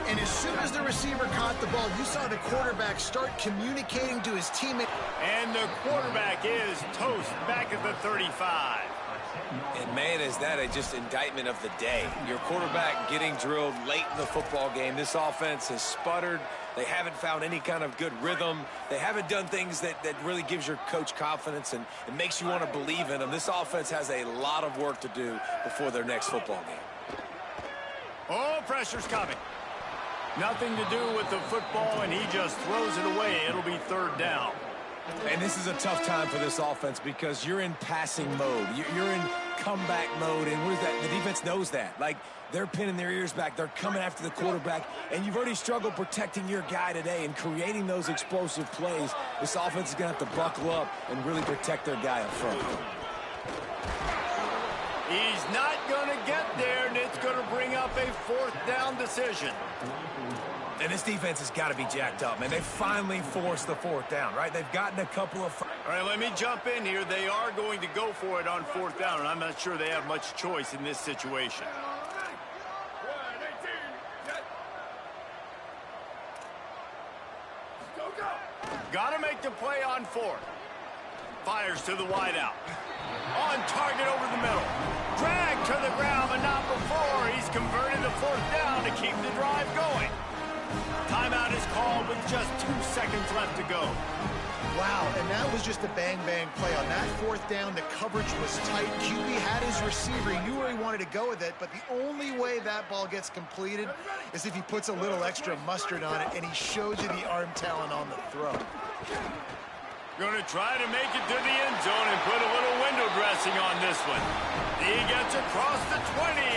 And as soon as the receiver caught the ball, you saw the quarterback start communicating to his teammate. And the quarterback is toast back at the 35. And, man, is that just indictment of the day. Your quarterback getting drilled late in the football game. This offense has sputtered. They haven't found any kind of good rhythm. They haven't done things that really gives your coach confidence and it makes you want to believe in them. This offense has a lot of work to do before their next football game. Oh, pressure's coming. Nothing to do with the football, and he just throws it away. It'll be 3rd down. And this is a tough time for this offense because you're in passing mode. You're in comeback mode, and what is that? The defense knows that. Like, they're pinning their ears back. They're coming after the quarterback, and you've already struggled protecting your guy today and creating those explosive plays. This offense is going to have to buckle up and really protect their guy up front. He's not going to get there, and it's going to bring up a 4th down decision. And this defense has got to be jacked up, man. They finally forced the 4th down, right? They've gotten a couple of... All right, let me jump in here. They are going to go for it on 4th down, and I'm not sure they have much choice in this situation. Go, go! Got to make the play on 4th. Fires to the wideout. On target over the middle. Dragged to the ground, but not before. He's converted the 4th down to keep the drive going. Timeout is called with just 2 seconds left to go. Wow, and that was just a bang-bang play. On that 4th down, the coverage was tight. QB had his receiver. He knew where he wanted to go with it, but the only way that ball gets completed is if he puts a little extra mustard on it, and he shows you the arm talent on the throw. Going to try to make it to the end zone and put a little window dressing on this one. He gets across the 20 and